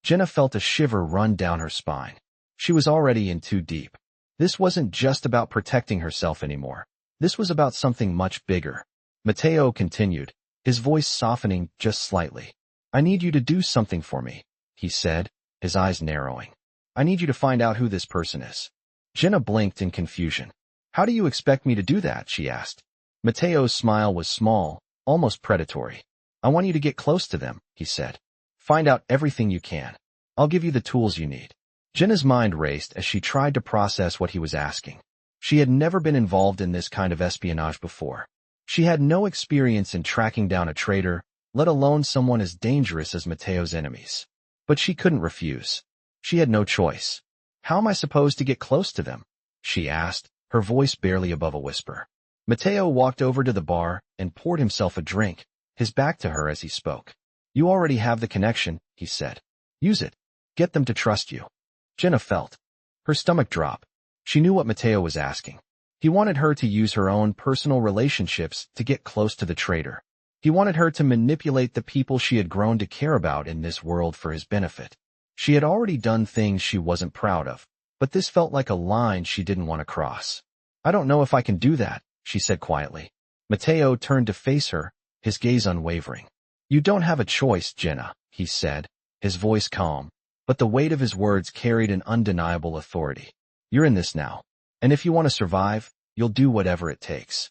Jenna felt a shiver run down her spine. She was already in too deep. This wasn't just about protecting herself anymore. This was about something much bigger. Matteo continued, his voice softening just slightly. I need you to do something for me, he said, his eyes narrowing. I need you to find out who this person is. Jenna blinked in confusion. How do you expect me to do that? She asked. Matteo's smile was small, almost predatory. I want you to get close to them, he said. Find out everything you can. I'll give you the tools you need. Jenna's mind raced as she tried to process what he was asking. She had never been involved in this kind of espionage before. She had no experience in tracking down a traitor, let alone someone as dangerous as Matteo's enemies. But she couldn't refuse. She had no choice. How am I supposed to get close to them? She asked, her voice barely above a whisper. Matteo walked over to the bar and poured himself a drink, his back to her as he spoke. You already have the connection, he said. Use it. Get them to trust you. Jenna felt her stomach drop. She knew what Matteo was asking. He wanted her to use her own personal relationships to get close to the traitor. He wanted her to manipulate the people she had grown to care about in this world for his benefit. She had already done things she wasn't proud of, but this felt like a line she didn't want to cross. I don't know if I can do that, she said quietly. Matteo turned to face her, his gaze unwavering. You don't have a choice, Jenna, he said, his voice calm, but the weight of his words carried an undeniable authority. You're in this now. And if you want to survive, you'll do whatever it takes.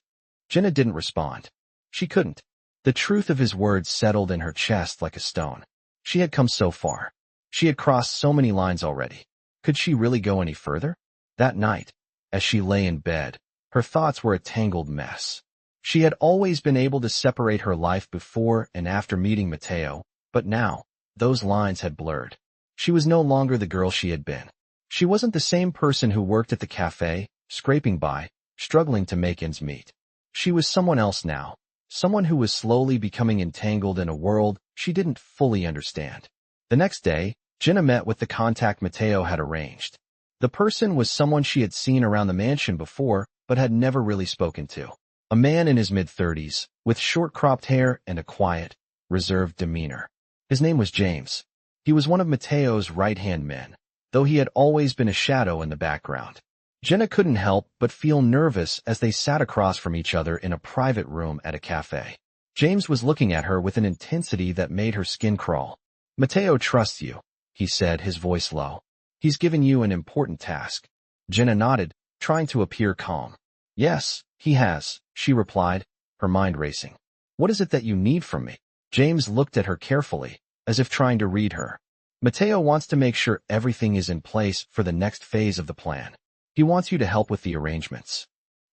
Jenna didn't respond. She couldn't. The truth of his words settled in her chest like a stone. She had come so far. She had crossed so many lines already. Could she really go any further? That night, as she lay in bed, her thoughts were a tangled mess. She had always been able to separate her life before and after meeting Matteo, but now, those lines had blurred. She was no longer the girl she had been. She wasn't the same person who worked at the cafe, scraping by, struggling to make ends meet. She was someone else now, someone who was slowly becoming entangled in a world she didn't fully understand. The next day, Jenna met with the contact Matteo had arranged. The person was someone she had seen around the mansion before, but had never really spoken to. A man in his mid-30s, with short-cropped hair and a quiet, reserved demeanor. His name was James. He was one of Matteo's right-hand men, though he had always been a shadow in the background. Jenna couldn't help but feel nervous as they sat across from each other in a private room at a cafe. James was looking at her with an intensity that made her skin crawl. Matteo trusts you, he said, his voice low. He's given you an important task. Jenna nodded, trying to appear calm. Yes, he has, she replied, her mind racing. What is it that you need from me? James looked at her carefully, as if trying to read her. Matteo wants to make sure everything is in place for the next phase of the plan. He wants you to help with the arrangements.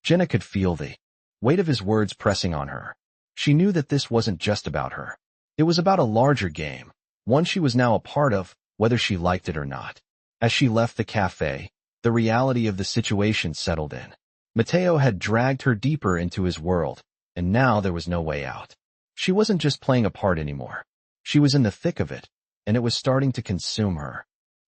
Jenna could feel the weight of his words pressing on her. She knew that this wasn't just about her. It was about a larger game, one she was now a part of, whether she liked it or not. As she left the cafe, the reality of the situation settled in. Matteo had dragged her deeper into his world, and now there was no way out. She wasn't just playing a part anymore. She was in the thick of it, and it was starting to consume her.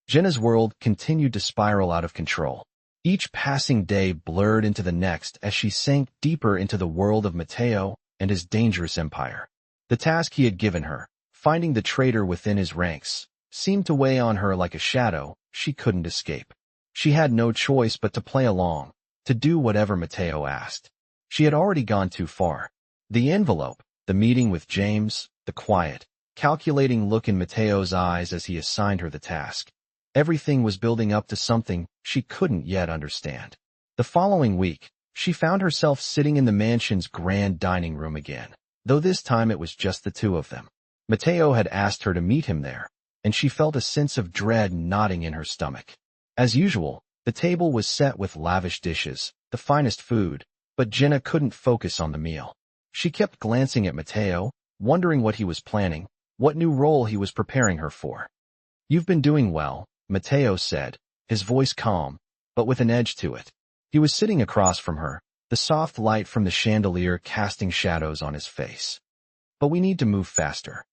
Jenna's world continued to spiral out of control. Each passing day blurred into the next as she sank deeper into the world of Matteo and his dangerous empire. The task he had given her, finding the traitor within his ranks, seemed to weigh on her like a shadow she couldn't escape. She had no choice but to play along, to do whatever Matteo asked. She had already gone too far. The envelope, the meeting with James, the quiet, calculating look in Matteo's eyes as he assigned her the task. Everything was building up to something she couldn't yet understand. The following week, she found herself sitting in the mansion's grand dining room again, though this time it was just the two of them. Matteo had asked her to meet him there, and she felt a sense of dread knotting in her stomach. As usual, the table was set with lavish dishes, the finest food, but Jenna couldn't focus on the meal. She kept glancing at Matteo, wondering what he was planning, what new role he was preparing her for. You've been doing well, Matteo said, his voice calm, but with an edge to it. He was sitting across from her, the soft light from the chandelier casting shadows on his face. But we need to move faster.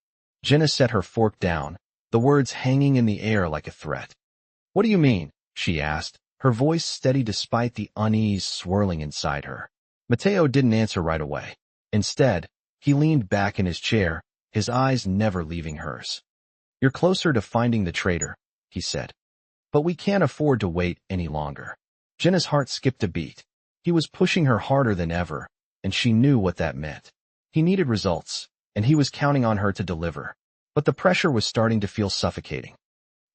Jenna set her fork down, the words hanging in the air like a threat. What do you mean? She asked, her voice steady despite the unease swirling inside her. Matteo didn't answer right away. Instead, he leaned back in his chair, his eyes never leaving hers. You're closer to finding the traitor, he said. But we can't afford to wait any longer. Jenna's heart skipped a beat. He was pushing her harder than ever, and she knew what that meant. He needed results, and he was counting on her to deliver. But the pressure was starting to feel suffocating.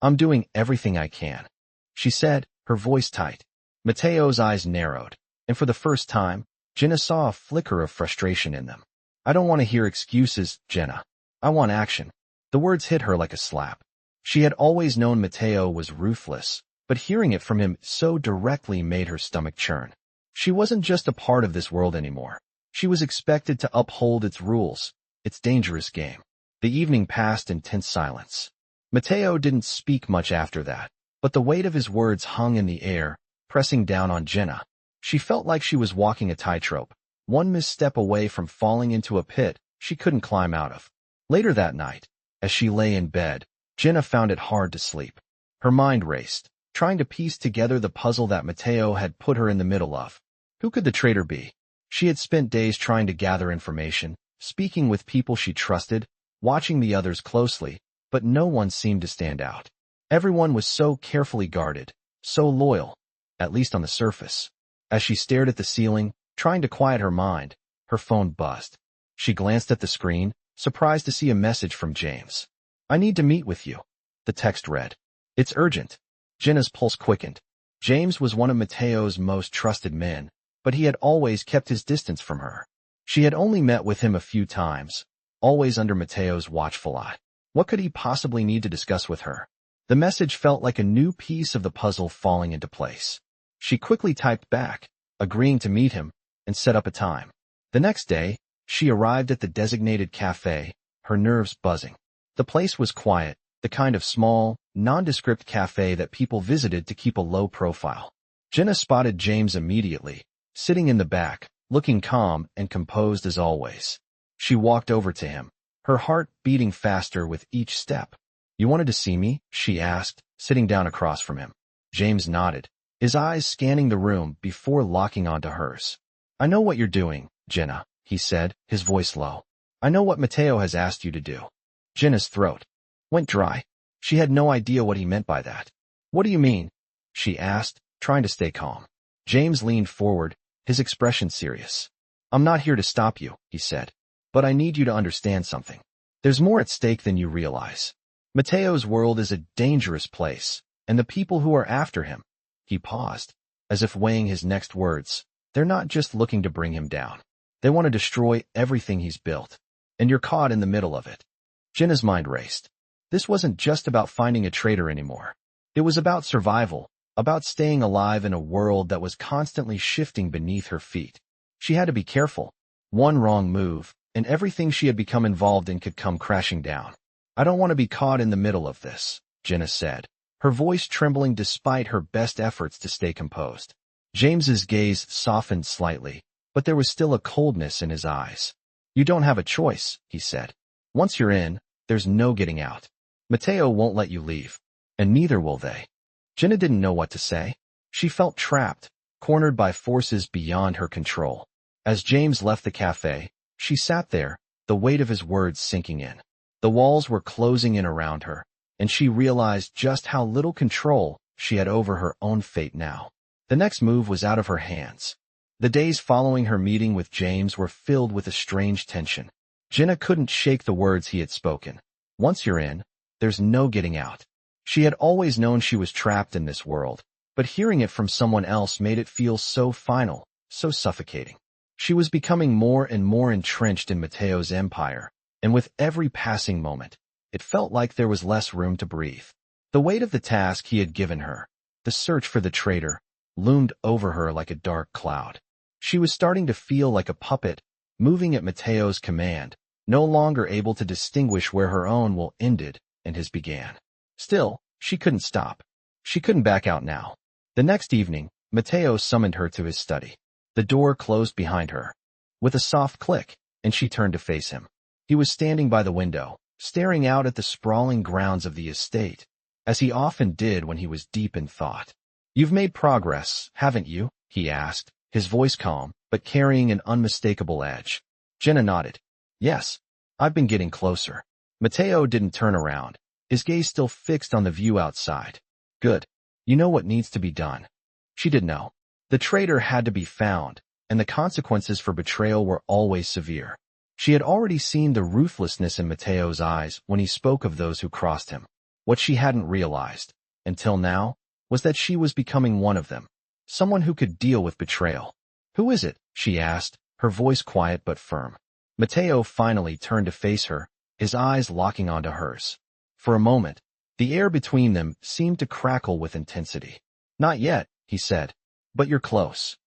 I'm doing everything I can, she said, her voice tight. Matteo's eyes narrowed, and for the first time, Jenna saw a flicker of frustration in them. I don't want to hear excuses, Jenna. I want action. The words hit her like a slap. She had always known Matteo was ruthless, but hearing it from him so directly made her stomach churn. She wasn't just a part of this world anymore. She was expected to uphold its rules, its dangerous game. The evening passed in tense silence. Matteo didn't speak much after that, but the weight of his words hung in the air, pressing down on Jenna. She felt like she was walking a tightrope, one misstep away from falling into a pit she couldn't climb out of. Later that night, as she lay in bed, Jenna found it hard to sleep. Her mind raced, trying to piece together the puzzle that Matteo had put her in the middle of. Who could the traitor be? She had spent days trying to gather information, speaking with people she trusted, watching the others closely, but no one seemed to stand out. Everyone was so carefully guarded, so loyal, at least on the surface. As she stared at the ceiling, trying to quiet her mind, her phone buzzed. She glanced at the screen, surprised to see a message from James. I need to meet with you, The text read. It's urgent. Jenna's pulse quickened. James was one of Matteo's most trusted men, but he had always kept his distance from her. She had only met with him a few times, always under Matteo's watchful eye. What could he possibly need to discuss with her? The message felt like a new piece of the puzzle falling into place. She quickly typed back, agreeing to meet him, and set up a time. The next day, she arrived at the designated cafe, her nerves buzzing. The place was quiet, the kind of small, nondescript cafe that people visited to keep a low profile. Jenna spotted James immediately, sitting in the back, looking calm and composed as always. She walked over to him, her heart beating faster with each step. You wanted to see me? She asked, sitting down across from him. James nodded, his eyes scanning the room before locking onto hers. I know what you're doing, Jenna, he said, his voice low. I know what Matteo has asked you to do. Jenna's throat went dry. She had no idea what he meant by that. What do you mean? She asked, trying to stay calm. James leaned forward, his expression serious. I'm not here to stop you, he said. But I need you to understand something. There's more at stake than you realize. Matteo's world is a dangerous place, and the people who are after him. He paused, as if weighing his next words. They're not just looking to bring him down. They want to destroy everything he's built. And you're caught in the middle of it. Jenna's mind raced. This wasn't just about finding a traitor anymore. It was about survival, about staying alive in a world that was constantly shifting beneath her feet. She had to be careful. One wrong move, and everything she had become involved in could come crashing down. I don't want to be caught in the middle of this, Jenna said, her voice trembling despite her best efforts to stay composed. James's gaze softened slightly, but there was still a coldness in his eyes. You don't have a choice, he said. Once you're in, there's no getting out. Matteo won't let you leave, and neither will they. Jenna didn't know what to say. She felt trapped, cornered by forces beyond her control. As James left the cafe, she sat there, the weight of his words sinking in. The walls were closing in around her, and she realized just how little control she had over her own fate now. The next move was out of her hands. The days following her meeting with James were filled with a strange tension. Jenna couldn't shake the words he had spoken. Once you're in, there's no getting out. She had always known she was trapped in this world, but hearing it from someone else made it feel so final, so suffocating. She was becoming more and more entrenched in Matteo's empire, and with every passing moment, it felt like there was less room to breathe. The weight of the task he had given her, the search for the traitor, loomed over her like a dark cloud. She was starting to feel like a puppet, moving at Matteo's command, no longer able to distinguish where her own will ended and his began. Still, she couldn't stop. She couldn't back out now. The next evening, Matteo summoned her to his study. The door closed behind her, with a soft click, and she turned to face him. He was standing by the window, staring out at the sprawling grounds of the estate, as he often did when he was deep in thought. You've made progress, haven't you? He asked, his voice calm, but carrying an unmistakable edge. Jenna nodded. Yes, I've been getting closer. Matteo didn't turn around, his gaze still fixed on the view outside. Good. You know what needs to be done. She did know. The traitor had to be found, and the consequences for betrayal were always severe. She had already seen the ruthlessness in Matteo's eyes when he spoke of those who crossed him. What she hadn't realized, until now, was that she was becoming one of them, someone who could deal with betrayal. Who is it? She asked, her voice quiet but firm. Matteo finally turned to face her, his eyes locking onto hers. For a moment, the air between them seemed to crackle with intensity. Not yet, he said, but you're close.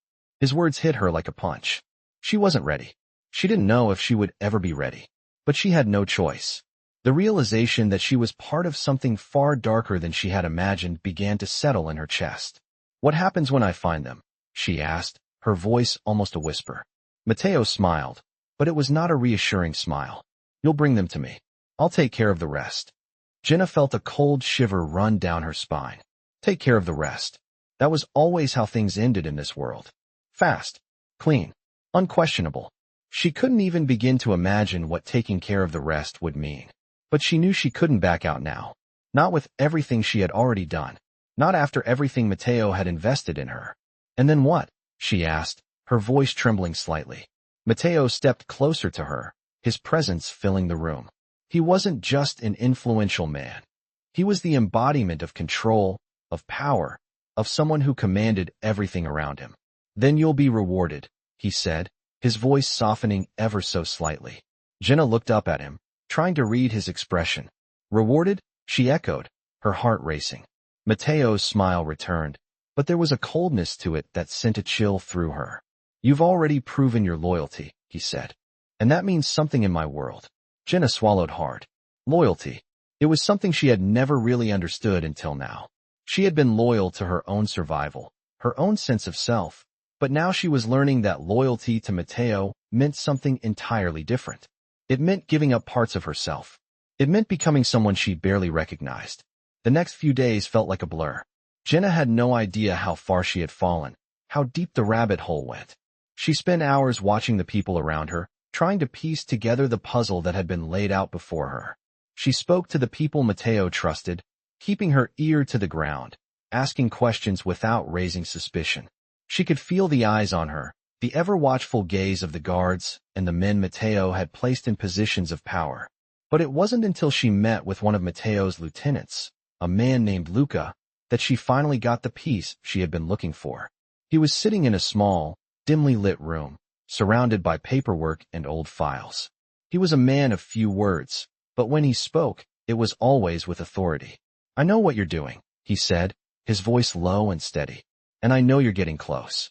His words hit her like a punch. She wasn't ready. She didn't know if she would ever be ready, but she had no choice. The realization that she was part of something far darker than she had imagined began to settle in her chest. What happens when I find them? She asked, her voice almost a whisper. Matteo smiled, but it was not a reassuring smile. You'll bring them to me. I'll take care of the rest. Jenna felt a cold shiver run down her spine. Take care of the rest. That was always how things ended in this world. Fast, clean, unquestionable. She couldn't even begin to imagine what taking care of the rest would mean. But she knew she couldn't back out now. Not with everything she had already done. Not after everything Matteo had invested in her. And then what? She asked, her voice trembling slightly. Matteo stepped closer to her, his presence filling the room. He wasn't just an influential man. He was the embodiment of control, of power, of someone who commanded everything around him. "Then you'll be rewarded," he said, his voice softening ever so slightly. Jenna looked up at him, trying to read his expression. "Rewarded?" she echoed, her heart racing. Matteo's smile returned, but there was a coldness to it that sent a chill through her. "You've already proven your loyalty," he said. "And that means something in my world." Jenna swallowed hard. Loyalty. It was something she had never really understood until now. She had been loyal to her own survival, her own sense of self, but now she was learning that loyalty to Matteo meant something entirely different. It meant giving up parts of herself. It meant becoming someone she barely recognized. The next few days felt like a blur. Jenna had no idea how far she had fallen, how deep the rabbit hole went. She spent hours watching the people around her, trying to piece together the puzzle that had been laid out before her. She spoke to the people Matteo trusted, keeping her ear to the ground, asking questions without raising suspicion. She could feel the eyes on her, the ever-watchful gaze of the guards and the men Matteo had placed in positions of power. But it wasn't until she met with one of Matteo's lieutenants, a man named Luca, that she finally got the piece she had been looking for. He was sitting in a small, dimly lit room, surrounded by paperwork and old files. He was a man of few words, but when he spoke, it was always with authority. "I know what you're doing," he said, his voice low and steady. "And I know you're getting close."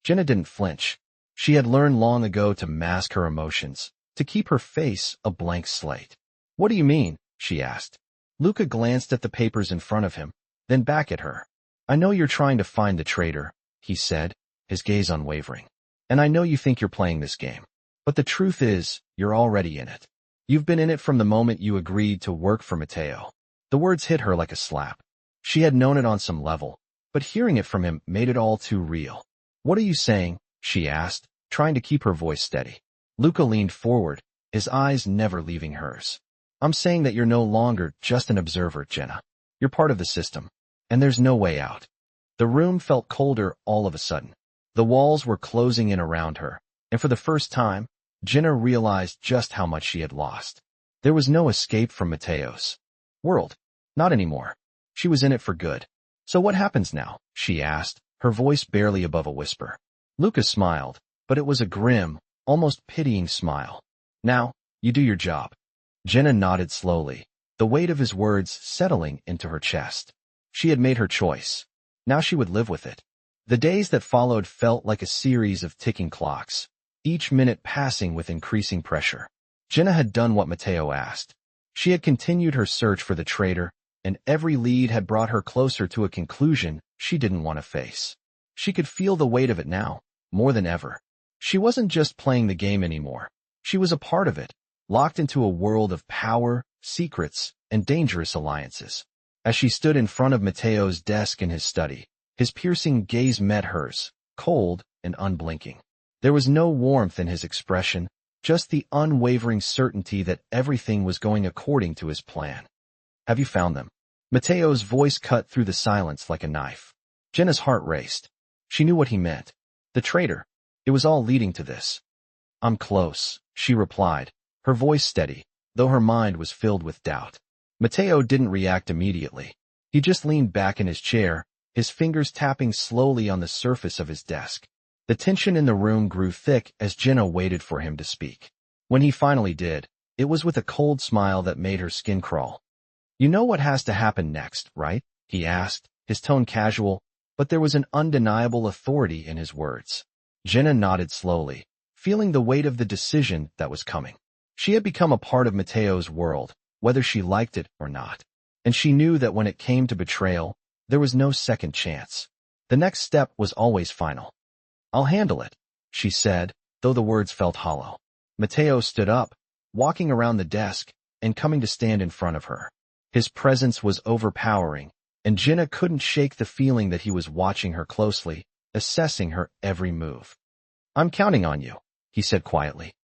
Jenna didn't flinch. She had learned long ago to mask her emotions, to keep her face a blank slate. "What do you mean?" she asked. Luca glanced at the papers in front of him, then back at her. "I know you're trying to find the traitor," he said, his gaze unwavering. "And I know you think you're playing this game. But the truth is, you're already in it. You've been in it from the moment you agreed to work for Matteo." The words hit her like a slap. She had known it on some level, but hearing it from him made it all too real. "What are you saying?" she asked, trying to keep her voice steady. Luca leaned forward, his eyes never leaving hers. "I'm saying that you're no longer just an observer, Jenna. You're part of the system, and there's no way out." The room felt colder all of a sudden. The walls were closing in around her, and for the first time, Jenna realized just how much she had lost. There was no escape from Matteo's world. Not anymore. She was in it for good. "So what happens now?" she asked, her voice barely above a whisper. Luca smiled, but it was a grim, almost pitying smile. "Now, you do your job." Jenna nodded slowly, the weight of his words settling into her chest. She had made her choice. Now she would live with it. The days that followed felt like a series of ticking clocks, each minute passing with increasing pressure. Jenna had done what Matteo asked. She had continued her search for the traitor, and every lead had brought her closer to a conclusion she didn't want to face. She could feel the weight of it now, more than ever. She wasn't just playing the game anymore. She was a part of it, locked into a world of power, secrets, and dangerous alliances. As she stood in front of Matteo's desk in his study, his piercing gaze met hers, cold and unblinking. There was no warmth in his expression, just the unwavering certainty that everything was going according to his plan. "Have you found them?" Matteo's voice cut through the silence like a knife. Jenna's heart raced. She knew what he meant. The traitor. It was all leading to this. "I'm close," she replied, her voice steady, though her mind was filled with doubt. Matteo didn't react immediately. He just leaned back in his chair, his fingers tapping slowly on the surface of his desk. The tension in the room grew thick as Jenna waited for him to speak. When he finally did, it was with a cold smile that made her skin crawl. "You know what has to happen next, right?" he asked, his tone casual, but there was an undeniable authority in his words. Jenna nodded slowly, feeling the weight of the decision that was coming. She had become a part of Matteo's world, whether she liked it or not. And she knew that when it came to betrayal, there was no second chance. The next step was always final. "I'll handle it," she said, though the words felt hollow. Matteo stood up, walking around the desk, and coming to stand in front of her. His presence was overpowering, and Jenna couldn't shake the feeling that he was watching her closely, assessing her every move. "I'm counting on you," he said quietly.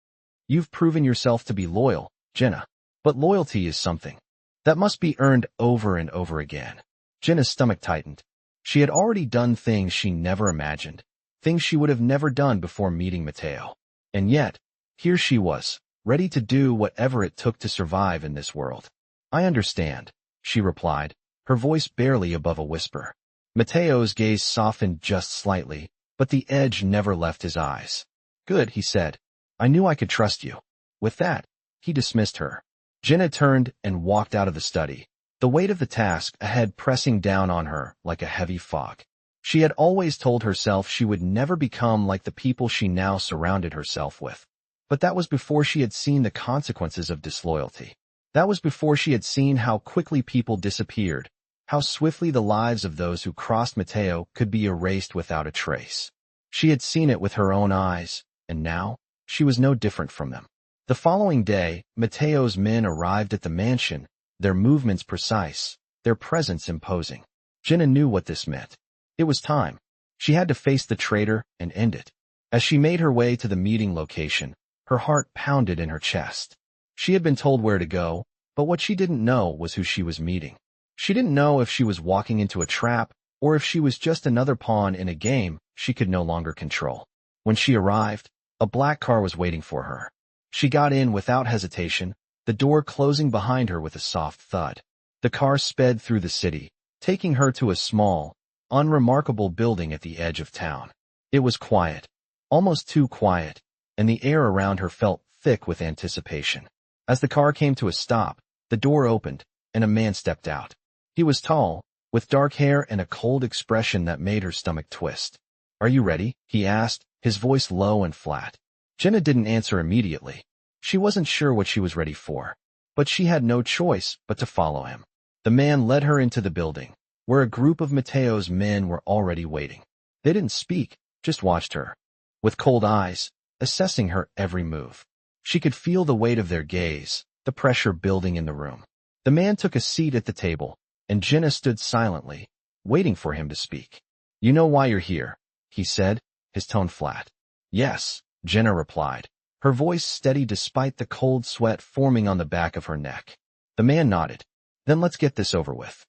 "You've proven yourself to be loyal, Jenna. But loyalty is something that must be earned over and over again." Jenna's stomach tightened. She had already done things she never imagined, things she would have never done before meeting Matteo. And yet, here she was, ready to do whatever it took to survive in this world. "I understand," she replied, her voice barely above a whisper. Matteo's gaze softened just slightly, but the edge never left his eyes. Good, he said. I knew I could trust you. With that, he dismissed her. Jenna turned and walked out of the study, the weight of the task ahead pressing down on her like a heavy fog. She had always told herself she would never become like the people she now surrounded herself with. But that was before she had seen the consequences of disloyalty. That was before she had seen how quickly people disappeared, how swiftly the lives of those who crossed Matteo could be erased without a trace. She had seen it with her own eyes, and now, she was no different from them. The following day, Matteo's men arrived at the mansion, their movements precise, their presence imposing. Jenna knew what this meant. It was time. She had to face the traitor and end it. As she made her way to the meeting location, her heart pounded in her chest. She had been told where to go, but what she didn't know was who she was meeting. She didn't know if she was walking into a trap or if she was just another pawn in a game she could no longer control. When she arrived, a black car was waiting for her. She got in without hesitation, the door closing behind her with a soft thud. The car sped through the city, taking her to a small, unremarkable building at the edge of town. It was quiet, almost too quiet, and the air around her felt thick with anticipation. As the car came to a stop, the door opened, and a man stepped out. He was tall, with dark hair and a cold expression that made her stomach twist. "Are you ready?" he asked, his voice low and flat. Jenna didn't answer immediately. She wasn't sure what she was ready for, but she had no choice but to follow him. The man led her into the building, where a group of Matteo's men were already waiting. They didn't speak, just watched her, with cold eyes, assessing her every move. She could feel the weight of their gaze, the pressure building in the room. The man took a seat at the table, and Jenna stood silently, waiting for him to speak. "You know why you're here," he said, his tone flat. "Yes," Jenna replied, her voice steady despite the cold sweat forming on the back of her neck. The man nodded. "Then let's get this over with."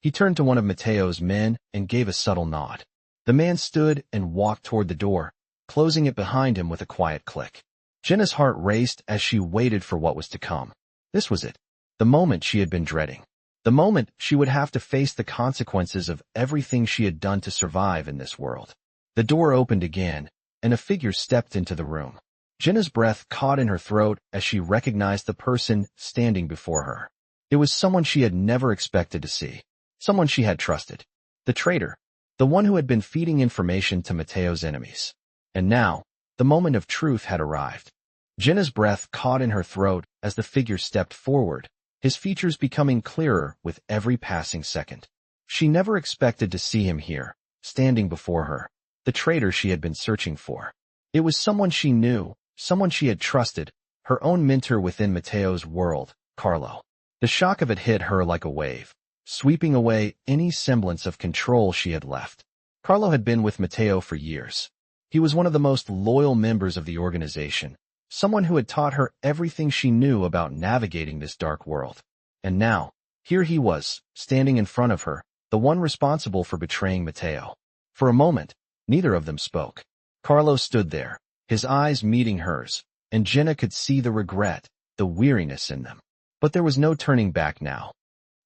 He turned to one of Matteo's men and gave a subtle nod. The man stood and walked toward the door, closing it behind him with a quiet click. Jenna's heart raced as she waited for what was to come. This was it, the moment she had been dreading. The moment she would have to face the consequences of everything she had done to survive in this world. The door opened again, and a figure stepped into the room. Jenna's breath caught in her throat as she recognized the person standing before her. It was someone she had never expected to see, someone she had trusted. The traitor, the one who had been feeding information to Matteo's enemies. And now, the moment of truth had arrived. Jenna's breath caught in her throat as the figure stepped forward, his features becoming clearer with every passing second. She never expected to see him here, standing before her, the traitor she had been searching for. It was someone she knew, someone she had trusted, her own mentor within Matteo's world, Carlo. The shock of it hit her like a wave, sweeping away any semblance of control she had left. Carlo had been with Matteo for years. He was one of the most loyal members of the organization, someone who had taught her everything she knew about navigating this dark world. And now, here he was, standing in front of her, the one responsible for betraying Matteo. For a moment, neither of them spoke. Carlo stood there, his eyes meeting hers, and Jenna could see the regret, the weariness in them. But there was no turning back now.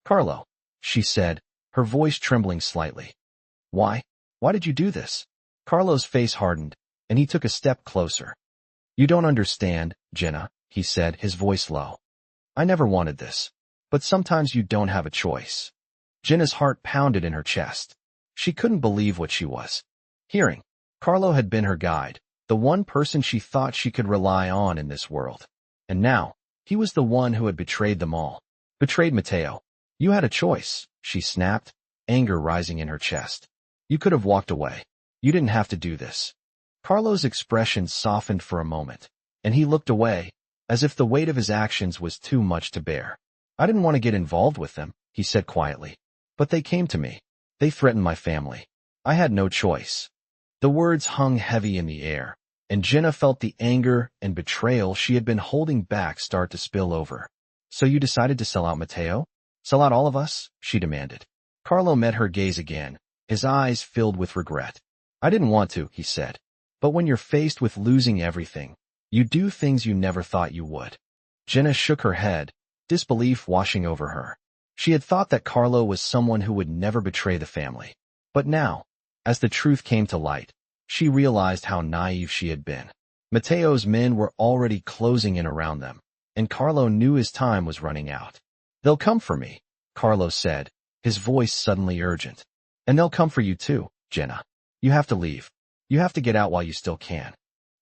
"Carlo," she said, her voice trembling slightly. Why did you do this?" Carlo's face hardened, and he took a step closer. "You don't understand, Jenna," he said, his voice low. "I never wanted this. But sometimes you don't have a choice." Jenna's heart pounded in her chest. She couldn't believe what she was hearing. Carlo had been her guide, the one person she thought she could rely on in this world. And now, he was the one who had betrayed them all. Betrayed Matteo. "You had a choice," she snapped, anger rising in her chest. "You could have walked away. You didn't have to do this." Carlo's expression softened for a moment, and he looked away, as if the weight of his actions was too much to bear. "I didn't want to get involved with them," he said quietly. "But they came to me. They threatened my family. I had no choice." The words hung heavy in the air, and Jenna felt the anger and betrayal she had been holding back start to spill over. "So you decided to sell out Matteo? Sell out all of us?" she demanded. Carlo met her gaze again, his eyes filled with regret. "I didn't want to," he said. "But when you're faced with losing everything, you do things you never thought you would." Jenna shook her head, disbelief washing over her. She had thought that Carlo was someone who would never betray the family. But now, as the truth came to light, she realized how naive she had been. Matteo's men were already closing in around them, and Carlo knew his time was running out. "They'll come for me," Carlo said, his voice suddenly urgent. "And they'll come for you too, Jenna. You have to leave. You have to get out while you still can."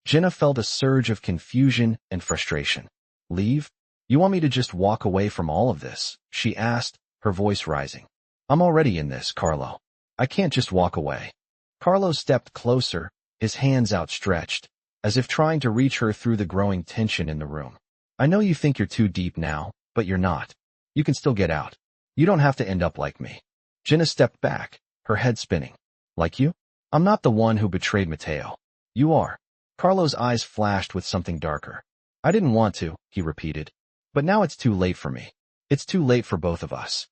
Jenna felt a surge of confusion and frustration. "Leave? You want me to just walk away from all of this?" she asked, her voice rising. "I'm already in this, Carlo. I can't just walk away." Carlo stepped closer, his hands outstretched, as if trying to reach her through the growing tension in the room. "I know you think you're too deep now, but you're not. You can still get out. You don't have to end up like me." Jenna stepped back, her head spinning. "Like you? I'm not the one who betrayed Matteo. You are." Carlo's eyes flashed with something darker. "I didn't want to," he repeated. "But now it's too late for me. It's too late for both of us."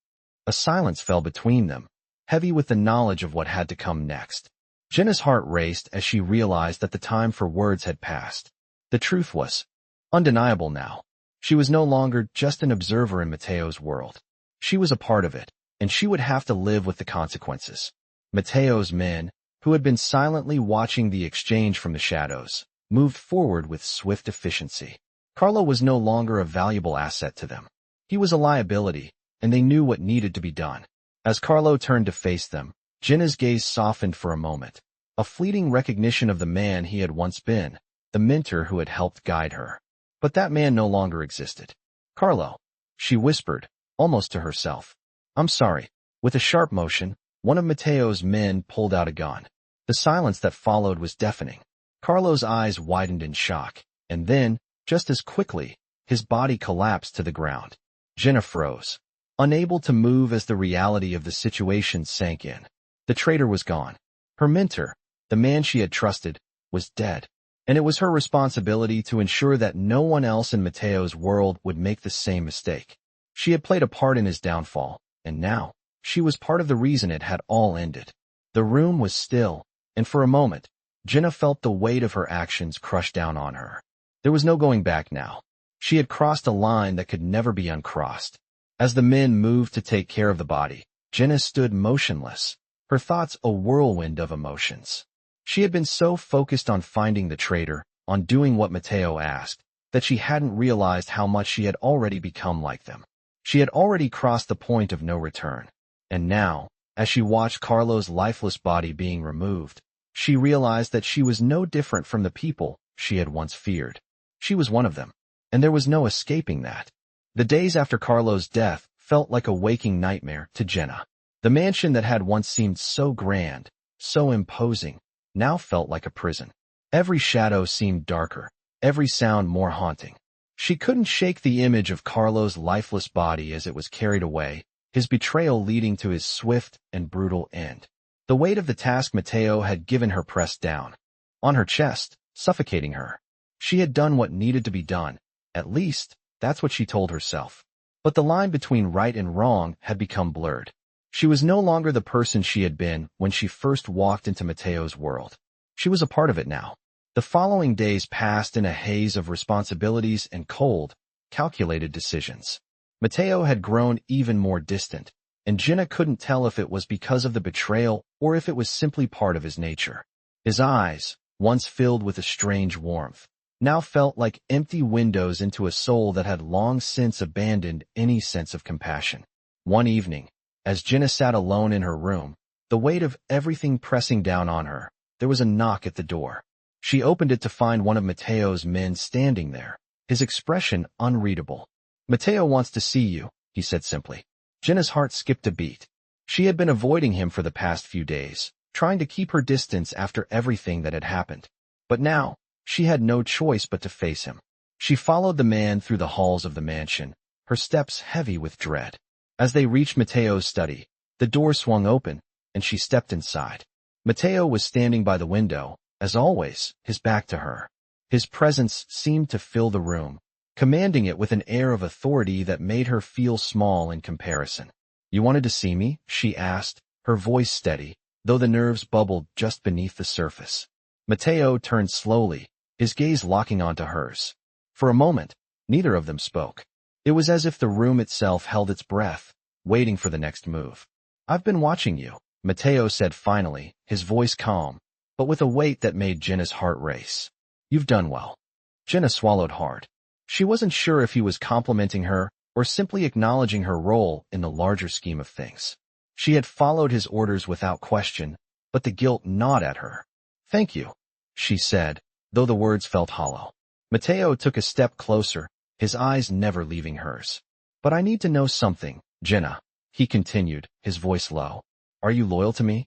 A silence fell between them, heavy with the knowledge of what had to come next. Jenna's heart raced as she realized that the time for words had passed. The truth was undeniable now. She was no longer just an observer in Matteo's world. She was a part of it, and she would have to live with the consequences. Matteo's men, who had been silently watching the exchange from the shadows, moved forward with swift efficiency. Carlo was no longer a valuable asset to them. He was a liability, and they knew what needed to be done. As Carlo turned to face them, Jenna's gaze softened for a moment, a fleeting recognition of the man he had once been, the mentor who had helped guide her. But that man no longer existed. "Carlo," she whispered, almost to herself. "I'm sorry." With a sharp motion, one of Matteo's men pulled out a gun. The silence that followed was deafening. Carlo's eyes widened in shock, and then, just as quickly, his body collapsed to the ground. Jenna froze, unable to move as the reality of the situation sank in. The traitor was gone. Her mentor, the man she had trusted, was dead, and it was her responsibility to ensure that no one else in Matteo's world would make the same mistake. She had played a part in his downfall, and now, she was part of the reason it had all ended. The room was still, and for a moment, Jenna felt the weight of her actions crush down on her. There was no going back now. She had crossed a line that could never be uncrossed. As the men moved to take care of the body, Jenna stood motionless, her thoughts a whirlwind of emotions. She had been so focused on finding the traitor, on doing what Matteo asked, that she hadn't realized how much she had already become like them. She had already crossed the point of no return. And now, as she watched Carlo's lifeless body being removed, she realized that she was no different from the people she had once feared. She was one of them, and there was no escaping that. The days after Carlo's death felt like a waking nightmare to Jenna. The mansion that had once seemed so grand, so imposing, now felt like a prison. Every shadow seemed darker, every sound more haunting. She couldn't shake the image of Carlo's lifeless body as it was carried away, his betrayal leading to his swift and brutal end. The weight of the task Matteo had given her pressed down on her chest, suffocating her. She had done what needed to be done, at least, that's what she told herself. But the line between right and wrong had become blurred. She was no longer the person she had been when she first walked into Matteo's world. She was a part of it now. The following days passed in a haze of responsibilities and cold, calculated decisions. Matteo had grown even more distant, and Jenna couldn't tell if it was because of the betrayal or if it was simply part of his nature. His eyes, once filled with a strange warmth, now felt like empty windows into a soul that had long since abandoned any sense of compassion. One evening, as Jenna sat alone in her room, the weight of everything pressing down on her, there was a knock at the door. She opened it to find one of Matteo's men standing there, his expression unreadable. "Matteo wants to see you," he said simply. Jenna's heart skipped a beat. She had been avoiding him for the past few days, trying to keep her distance after everything that had happened. But now, she had no choice but to face him. She followed the man through the halls of the mansion, her steps heavy with dread. As they reached Matteo's study, the door swung open, and she stepped inside. Matteo was standing by the window, as always, his back to her. His presence seemed to fill the room, commanding it with an air of authority that made her feel small in comparison. "You wanted to see me?" she asked, her voice steady, though the nerves bubbled just beneath the surface. Matteo turned slowly, his gaze locking onto hers. For a moment, neither of them spoke. It was as if the room itself held its breath, waiting for the next move. "I've been watching you," Matteo said finally, his voice calm, but with a weight that made Jenna's heart race. "You've done well." Jenna swallowed hard. She wasn't sure if he was complimenting her or simply acknowledging her role in the larger scheme of things. She had followed his orders without question, but the guilt gnawed at her. "Thank you," she said, though the words felt hollow. Matteo took a step closer, his eyes never leaving hers. "But I need to know something, Jenna," he continued, his voice low. "Are you loyal to me?"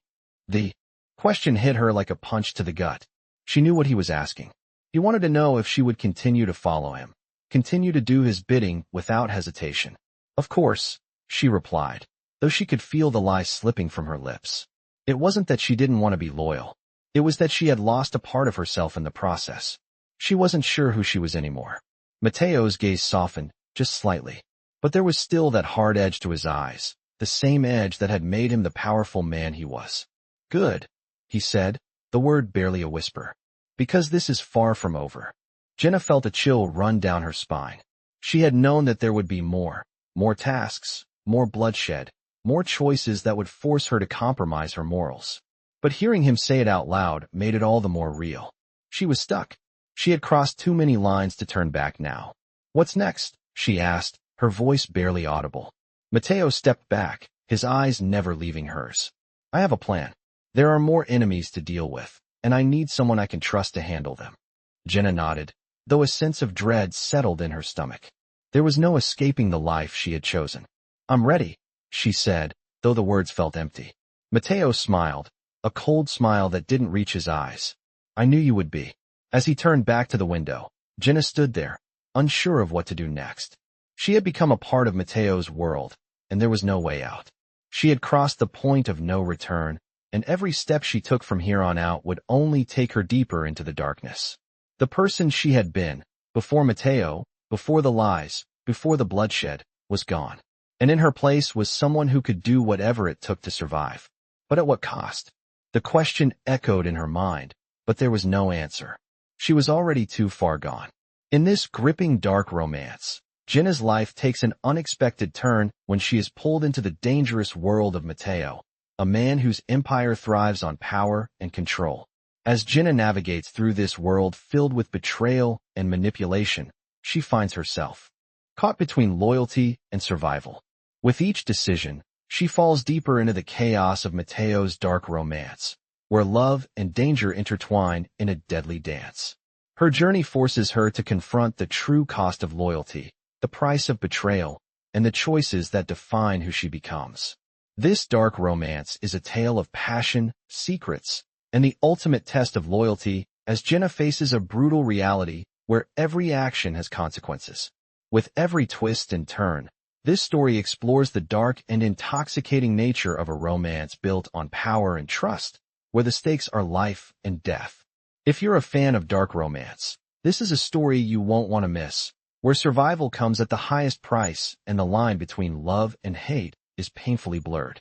The question hit her like a punch to the gut. She knew what he was asking. He wanted to know if she would continue to follow him, continue to do his bidding without hesitation. "Of course," she replied, though she could feel the lie slipping from her lips. It wasn't that she didn't want to be loyal. It was that she had lost a part of herself in the process. She wasn't sure who she was anymore. Matteo's gaze softened, just slightly. But there was still that hard edge to his eyes, the same edge that had made him the powerful man he was. "Good," he said, the word barely a whisper. "Because this is far from over." Jenna felt a chill run down her spine. She had known that there would be more tasks, more bloodshed, more choices that would force her to compromise her morals. But hearing him say it out loud made it all the more real. She was stuck. She had crossed too many lines to turn back now. "What's next?" she asked, her voice barely audible. Matteo stepped back, his eyes never leaving hers. "I have a plan. There are more enemies to deal with, and I need someone I can trust to handle them." Jenna nodded, though a sense of dread settled in her stomach. There was no escaping the life she had chosen. "I'm ready," she said, though the words felt empty. Matteo smiled, a cold smile that didn't reach his eyes. "I knew you would be." As he turned back to the window, Jenna stood there, unsure of what to do next. She had become a part of Matteo's world, and there was no way out. She had crossed the point of no return, and every step she took from here on out would only take her deeper into the darkness. The person she had been, before Matteo, before the lies, before the bloodshed, was gone. And in her place was someone who could do whatever it took to survive. But at what cost? The question echoed in her mind, but there was no answer. She was already too far gone. In this gripping dark romance, Jenna's life takes an unexpected turn when she is pulled into the dangerous world of Matteo, a man whose empire thrives on power and control. As Jenna navigates through this world filled with betrayal and manipulation, she finds herself caught between loyalty and survival. With each decision, she falls deeper into the chaos of Matteo's dark romance, where love and danger intertwine in a deadly dance. Her journey forces her to confront the true cost of loyalty, the price of betrayal, and the choices that define who she becomes. This dark romance is a tale of passion, secrets, and the ultimate test of loyalty as Jenna faces a brutal reality where every action has consequences. With every twist and turn, this story explores the dark and intoxicating nature of a romance built on power and trust, where the stakes are life and death. If you're a fan of dark romance, this is a story you won't want to miss, where survival comes at the highest price and the line between love and hate is painfully blurred.